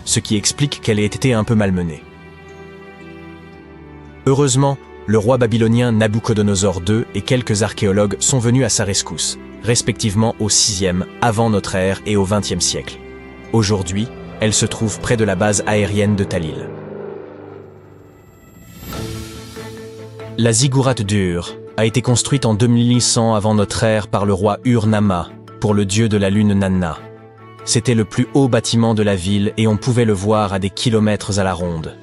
ce qui explique qu'elle ait été un peu malmenée. Heureusement, le roi babylonien Nabuchodonosor II et quelques archéologues sont venus à sa rescousse, respectivement au 6e avant notre ère et au 20e siècle. Aujourd'hui, elle se trouve près de la base aérienne de Talil. La ziggourate d'Ur a été construite en 2100 avant notre ère par le roi Ur-Nama, pour le dieu de la lune Nanna. C'était le plus haut bâtiment de la ville et on pouvait le voir à des kilomètres à la ronde.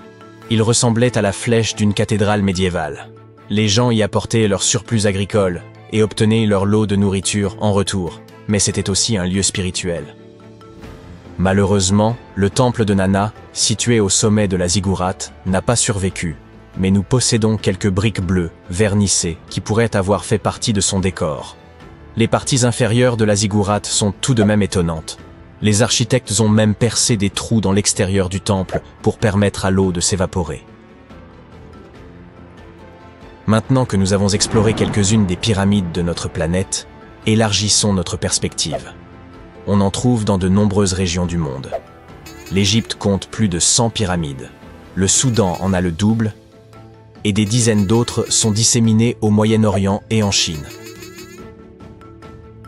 Il ressemblait à la flèche d'une cathédrale médiévale. Les gens y apportaient leur surplus agricole et obtenaient leur lot de nourriture en retour, mais c'était aussi un lieu spirituel. Malheureusement, le temple de Nanna, situé au sommet de la ziggourate, n'a pas survécu, mais nous possédons quelques briques bleues, vernissées, qui pourraient avoir fait partie de son décor. Les parties inférieures de la ziggourate sont tout de même étonnantes. Les architectes ont même percé des trous dans l'extérieur du temple pour permettre à l'eau de s'évaporer. Maintenant que nous avons exploré quelques-unes des pyramides de notre planète, élargissons notre perspective. On en trouve dans de nombreuses régions du monde. L'Égypte compte plus de 100 pyramides. Le Soudan en a le double, et des dizaines d'autres sont disséminées au Moyen-Orient et en Chine.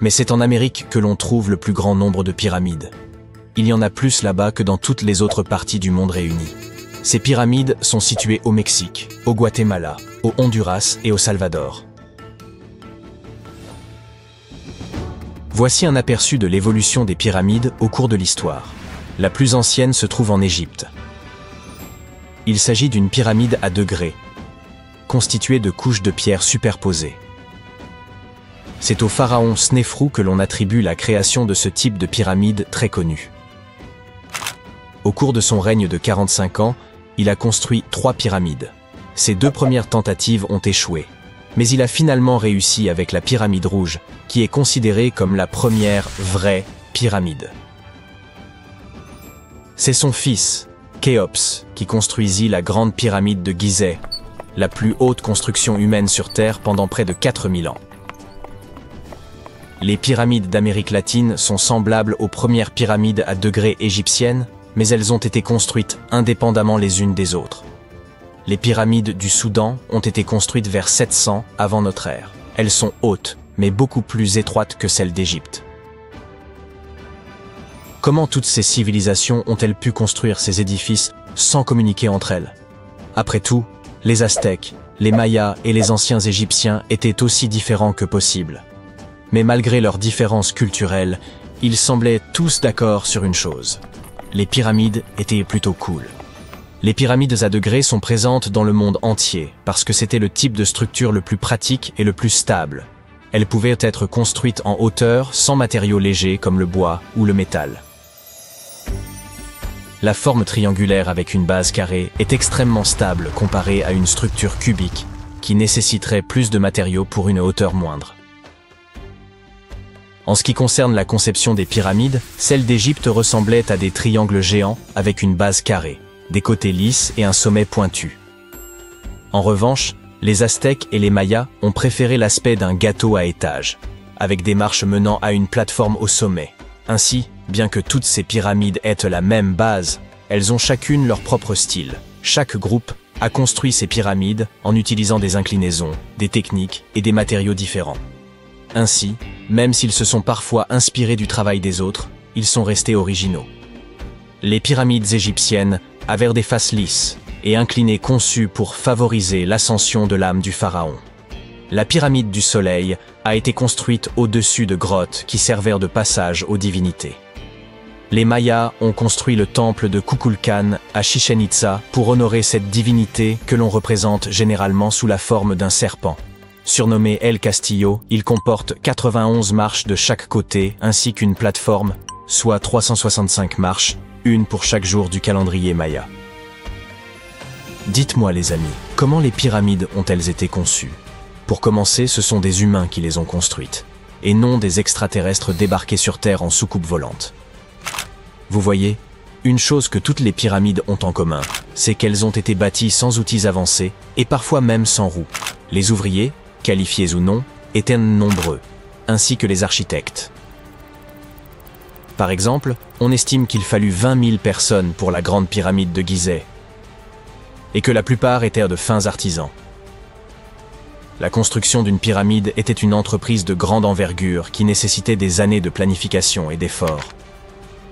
Mais c'est en Amérique que l'on trouve le plus grand nombre de pyramides. Il y en a plus là-bas que dans toutes les autres parties du monde réunies. Ces pyramides sont situées au Mexique, au Guatemala, au Honduras et au Salvador. Voici un aperçu de l'évolution des pyramides au cours de l'histoire. La plus ancienne se trouve en Égypte. Il s'agit d'une pyramide à degrés, constituée de couches de pierres superposées. C'est au pharaon Snéfrou que l'on attribue la création de ce type de pyramide très connu. Au cours de son règne de 45 ans, il a construit 3 pyramides. Ses 2 premières tentatives ont échoué, mais il a finalement réussi avec la pyramide rouge, qui est considérée comme la première vraie pyramide. C'est son fils, Khéops, qui construisit la grande pyramide de Gizeh, la plus haute construction humaine sur Terre pendant près de 4000 ans. Les pyramides d'Amérique latine sont semblables aux premières pyramides à degrés égyptiennes, mais elles ont été construites indépendamment les unes des autres. Les pyramides du Soudan ont été construites vers 700 avant notre ère. Elles sont hautes, mais beaucoup plus étroites que celles d'Égypte. Comment toutes ces civilisations ont-elles pu construire ces édifices sans communiquer entre elles? Après tout, les Aztèques, les Mayas et les anciens Égyptiens étaient aussi différents que possible. Mais malgré leurs différences culturelles, ils semblaient tous d'accord sur une chose. Les pyramides étaient plutôt cool. Les pyramides à degrés sont présentes dans le monde entier parce que c'était le type de structure le plus pratique et le plus stable. Elles pouvaient être construites en hauteur sans matériaux légers comme le bois ou le métal. la forme triangulaire avec une base carrée est extrêmement stable comparée à une structure cubique qui nécessiterait plus de matériaux pour une hauteur moindre. En ce qui concerne la conception des pyramides, celle d'Égypte ressemblait à des triangles géants avec une base carrée, des côtés lisses et un sommet pointu. En revanche, les Aztèques et les Mayas ont préféré l'aspect d'un gâteau à étages, avec des marches menant à une plateforme au sommet. Ainsi, bien que toutes ces pyramides aient la même base, elles ont chacune leur propre style. Chaque groupe a construit ces pyramides en utilisant des inclinaisons, des techniques et des matériaux différents. Ainsi, même s'ils se sont parfois inspirés du travail des autres, ils sont restés originaux. Les pyramides égyptiennes avaient des faces lisses et inclinées conçues pour favoriser l'ascension de l'âme du pharaon. La pyramide du soleil a été construite au-dessus de grottes qui servirent de passage aux divinités. Les Mayas ont construit le temple de Kukulkan à Chichén Itzá pour honorer cette divinité que l'on représente généralement sous la forme d'un serpent. Surnommé El Castillo, il comporte 91 marches de chaque côté ainsi qu'une plateforme, soit 365 marches, une pour chaque jour du calendrier maya. Dites-moi les amis, comment les pyramides ont-elles été conçues? Pour commencer, ce sont des humains qui les ont construites, et non des extraterrestres débarqués sur Terre en soucoupe volante. Vous voyez, une chose que toutes les pyramides ont en commun, c'est qu'elles ont été bâties sans outils avancés, et parfois même sans roues. Les ouvriers, qualifiés ou non, étaient nombreux, ainsi que les architectes. Par exemple, on estime qu'il fallut 20 000 personnes pour la grande pyramide de Gizeh, et que la plupart étaient de fins artisans. La construction d'une pyramide était une entreprise de grande envergure qui nécessitait des années de planification et d'efforts.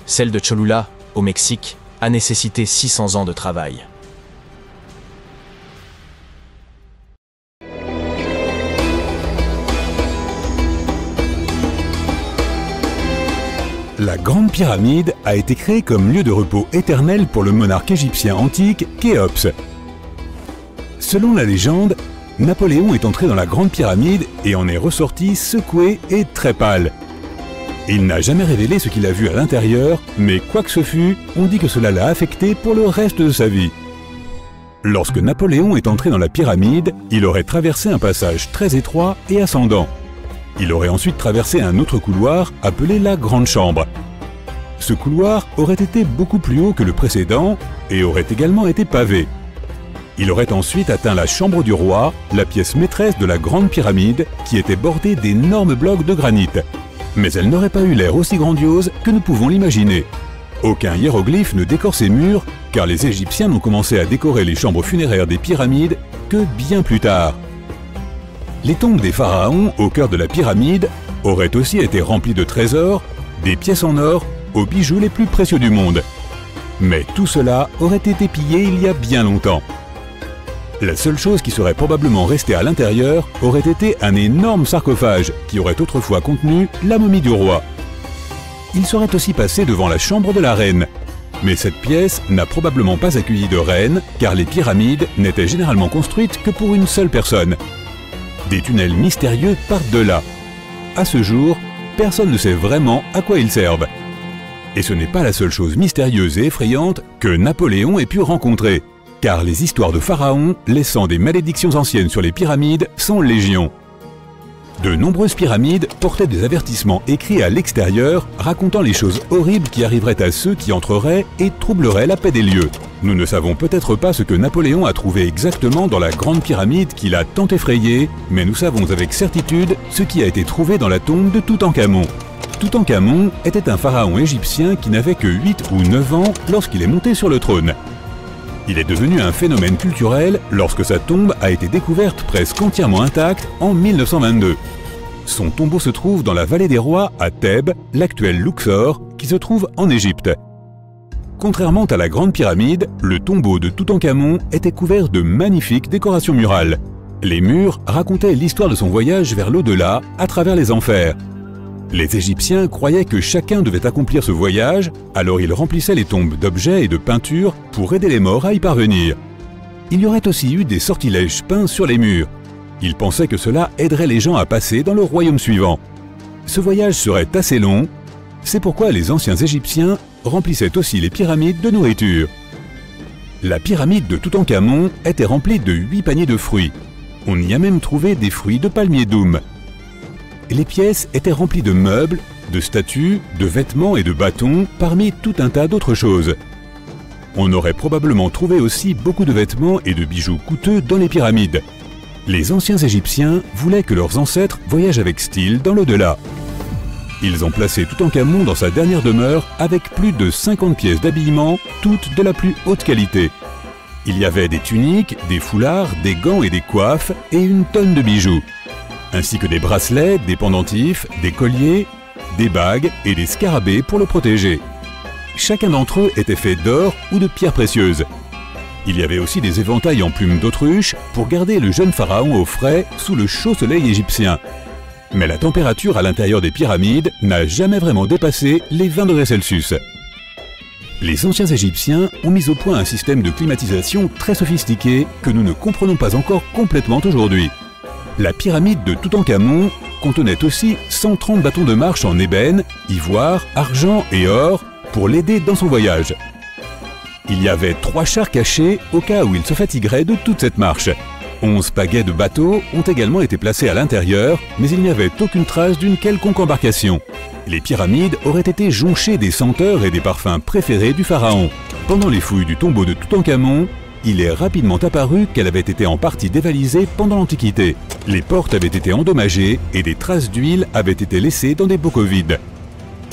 Celle de Cholula, au Mexique, a nécessité 600 ans de travail. La Grande Pyramide a été créée comme lieu de repos éternel pour le monarque égyptien antique Khéops. Selon la légende, Napoléon est entré dans la Grande Pyramide et en est ressorti secoué et très pâle. Il n'a jamais révélé ce qu'il a vu à l'intérieur, mais quoi que ce fût, on dit que cela l'a affecté pour le reste de sa vie. Lorsque Napoléon est entré dans la pyramide, il aurait traversé un passage très étroit et ascendant. Il aurait ensuite traversé un autre couloir appelé la Grande Chambre. Ce couloir aurait été beaucoup plus haut que le précédent et aurait également été pavé. Il aurait ensuite atteint la chambre du roi, la pièce maîtresse de la Grande Pyramide, qui était bordée d'énormes blocs de granit. Mais elle n'aurait pas eu l'air aussi grandiose que nous pouvons l'imaginer. Aucun hiéroglyphe ne décore ces murs, car les Égyptiens n'ont commencé à décorer les chambres funéraires des pyramides que bien plus tard. Les tombes des pharaons au cœur de la pyramide auraient aussi été remplies de trésors, des pièces en or, aux bijoux les plus précieux du monde. Mais tout cela aurait été pillé il y a bien longtemps. La seule chose qui serait probablement restée à l'intérieur aurait été un énorme sarcophage qui aurait autrefois contenu la momie du roi. Il serait aussi passé devant la chambre de la reine. Mais cette pièce n'a probablement pas accueilli de reine, car les pyramides n'étaient généralement construites que pour une seule personne. Des tunnels mystérieux partent de là. À ce jour, personne ne sait vraiment à quoi ils servent. Et ce n'est pas la seule chose mystérieuse et effrayante que Napoléon ait pu rencontrer. Car les histoires de pharaons laissant des malédictions anciennes sur les pyramides sont légion. De nombreuses pyramides portaient des avertissements écrits à l'extérieur racontant les choses horribles qui arriveraient à ceux qui entreraient et troubleraient la paix des lieux. Nous ne savons peut-être pas ce que Napoléon a trouvé exactement dans la Grande Pyramide qui l'a tant effrayé, mais nous savons avec certitude ce qui a été trouvé dans la tombe de Toutankhamon. Toutankhamon était un pharaon égyptien qui n'avait que 8 ou 9 ans lorsqu'il est monté sur le trône. Il est devenu un phénomène culturel lorsque sa tombe a été découverte presque entièrement intacte en 1922. Son tombeau se trouve dans la vallée des rois à Thèbes, l'actuel Luxor, qui se trouve en Égypte. Contrairement à la Grande Pyramide, le tombeau de Toutankhamon était couvert de magnifiques décorations murales. Les murs racontaient l'histoire de son voyage vers l'au-delà à travers les enfers. Les Égyptiens croyaient que chacun devait accomplir ce voyage, alors ils remplissaient les tombes d'objets et de peintures pour aider les morts à y parvenir. Il y aurait aussi eu des sortilèges peints sur les murs. Ils pensaient que cela aiderait les gens à passer dans le royaume suivant. Ce voyage serait assez long, C'est pourquoi les anciens Égyptiens remplissaient aussi les pyramides de nourriture. La pyramide de Toutankhamon était remplie de 8 paniers de fruits. On y a même trouvé des fruits de palmier doum. Les pièces étaient remplies de meubles, de statues, de vêtements et de bâtons, parmi tout un tas d'autres choses. On aurait probablement trouvé aussi beaucoup de vêtements et de bijoux coûteux dans les pyramides. Les anciens Égyptiens voulaient que leurs ancêtres voyagent avec style dans l'au-delà. Ils ont placé Toutankhamon dans sa dernière demeure avec plus de 50 pièces d'habillement, toutes de la plus haute qualité. Il y avait des tuniques, des foulards, des gants et des coiffes et une tonne de bijoux, ainsi que des bracelets, des pendentifs, des colliers, des bagues et des scarabées pour le protéger. Chacun d'entre eux était fait d'or ou de pierres précieuses. Il y avait aussi des éventails en plumes d'autruche pour garder le jeune pharaon au frais sous le chaud soleil égyptien. Mais la température à l'intérieur des pyramides n'a jamais vraiment dépassé les 20 degrés Celsius. Les anciens Égyptiens ont mis au point un système de climatisation très sophistiqué que nous ne comprenons pas encore complètement aujourd'hui. La pyramide de Toutankhamon contenait aussi 130 bâtons de marche en ébène, ivoire, argent et or pour l'aider dans son voyage. Il y avait 3 chars cachés au cas où il se fatiguerait de toute cette marche. 11 pagaies de bateaux ont également été placés à l'intérieur, mais il n'y avait aucune trace d'une quelconque embarcation. Les pyramides auraient été jonchées des senteurs et des parfums préférés du pharaon. Pendant les fouilles du tombeau de Toutankhamon, il est rapidement apparu qu'elle avait été en partie dévalisée pendant l'Antiquité. Les portes avaient été endommagées et des traces d'huile avaient été laissées dans des bocaux vides.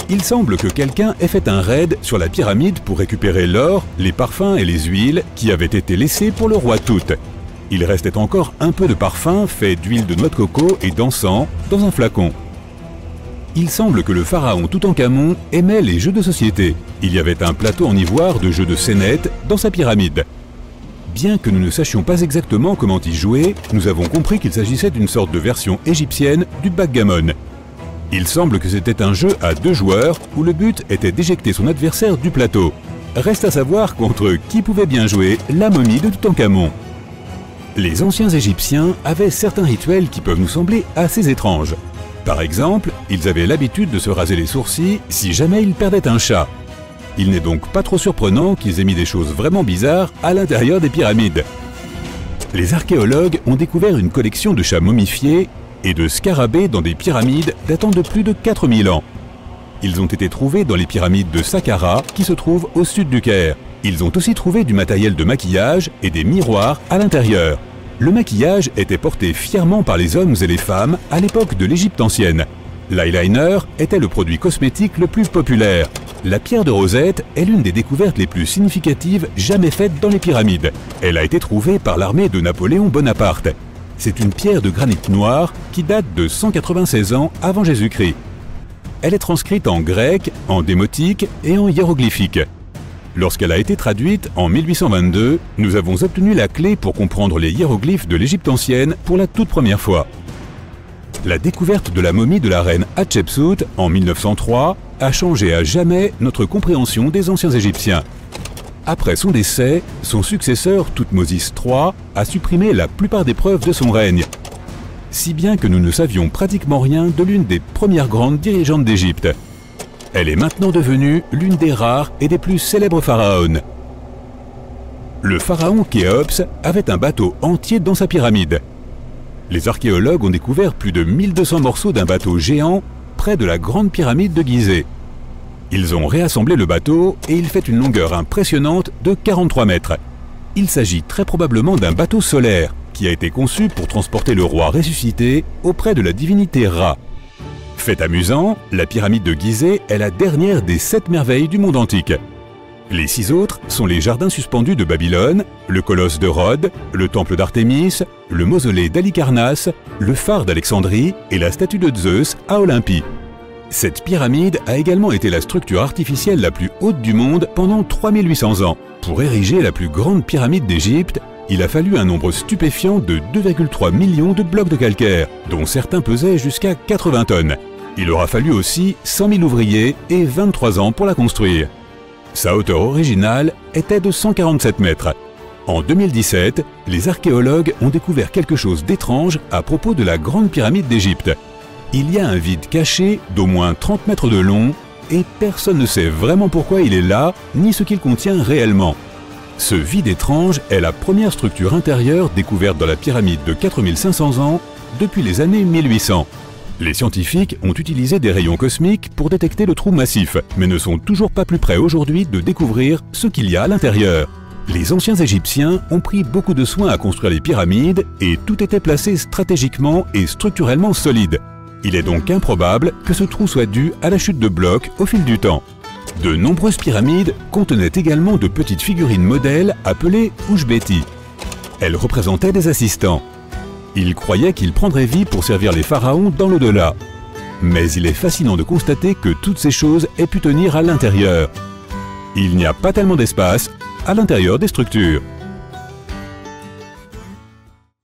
Il semble que quelqu'un ait fait un raid sur la pyramide pour récupérer l'or, les parfums et les huiles qui avaient été laissés pour le roi Tout. Il restait encore un peu de parfum fait d'huile de noix de coco et d'encens dans un flacon. Il semble que le pharaon Toutankhamon aimait les jeux de société. Il y avait un plateau en ivoire de jeux de scénettes dans sa pyramide. Bien que nous ne sachions pas exactement comment y jouer, nous avons compris qu'il s'agissait d'une sorte de version égyptienne du backgammon. Il semble que c'était un jeu à 2 joueurs où le but était d'éjecter son adversaire du plateau. Reste à savoir contre qui pouvait bien jouer la momie de Toutankhamon. Les anciens Égyptiens avaient certains rituels qui peuvent nous sembler assez étranges. Par exemple, ils avaient l'habitude de se raser les sourcils si jamais ils perdaient un chat. Il n'est donc pas trop surprenant qu'ils aient mis des choses vraiment bizarres à l'intérieur des pyramides. Les archéologues ont découvert une collection de chats momifiés et de scarabées dans des pyramides datant de plus de 4000 ans. Ils ont été trouvés dans les pyramides de Saqqara qui se trouvent au sud du Caire. Ils ont aussi trouvé du matériel de maquillage et des miroirs à l'intérieur. Le maquillage était porté fièrement par les hommes et les femmes à l'époque de l'Égypte ancienne. L'eyeliner était le produit cosmétique le plus populaire. La pierre de Rosette est l'une des découvertes les plus significatives jamais faites dans les pyramides. Elle a été trouvée par l'armée de Napoléon Bonaparte. C'est une pierre de granit noir qui date de 196 ans avant Jésus-Christ. Elle est transcrite en grec, en démotique et en hiéroglyphique. Lorsqu'elle a été traduite en 1822, nous avons obtenu la clé pour comprendre les hiéroglyphes de l'Égypte ancienne pour la toute première fois. La découverte de la momie de la reine Hatshepsut en 1903 a changé à jamais notre compréhension des anciens Égyptiens. Après son décès, son successeur Thoutmôsis III a supprimé la plupart des preuves de son règne, si bien que nous ne savions pratiquement rien de l'une des premières grandes dirigeantes d'Égypte. Elle est maintenant devenue l'une des rares et des plus célèbres pharaons. Le pharaon Khéops avait un bateau entier dans sa pyramide. Les archéologues ont découvert plus de 1200 morceaux d'un bateau géant près de la grande pyramide de Gizeh. Ils ont réassemblé le bateau et il fait une longueur impressionnante de 43 mètres. Il s'agit très probablement d'un bateau solaire qui a été conçu pour transporter le roi ressuscité auprès de la divinité Ra. Fait amusant, la pyramide de Gizeh est la dernière des 7 merveilles du monde antique. Les 6 autres sont les jardins suspendus de Babylone, le colosse de Rhodes, le temple d'Artémis, le mausolée d'Halicarnasse, le phare d'Alexandrie et la statue de Zeus à Olympie. Cette pyramide a également été la structure artificielle la plus haute du monde pendant 3800 ans. Pour ériger la plus grande pyramide d'Égypte, il a fallu un nombre stupéfiant de 2,3 millions de blocs de calcaire, dont certains pesaient jusqu'à 80 tonnes. Il aura fallu aussi 100 000 ouvriers et 23 ans pour la construire. Sa hauteur originale était de 147 mètres. En 2017, les archéologues ont découvert quelque chose d'étrange à propos de la Grande Pyramide d'Égypte. Il y a un vide caché d'au moins 30 mètres de long et personne ne sait vraiment pourquoi il est là, ni ce qu'il contient réellement. Ce vide étrange est la première structure intérieure découverte dans la pyramide de 4500 ans depuis les années 1800. Les scientifiques ont utilisé des rayons cosmiques pour détecter le trou massif, mais ne sont toujours pas plus près aujourd'hui de découvrir ce qu'il y a à l'intérieur. Les anciens Égyptiens ont pris beaucoup de soin à construire les pyramides et tout était placé stratégiquement et structurellement solide. Il est donc improbable que ce trou soit dû à la chute de blocs au fil du temps. De nombreuses pyramides contenaient également de petites figurines modèles appelées Ushbeti. Elles représentaient des assistants. Ils croyaient qu'ils prendraient vie pour servir les pharaons dans l'au-delà. Mais il est fascinant de constater que toutes ces choses aient pu tenir à l'intérieur. Il n'y a pas tellement d'espace à l'intérieur des structures.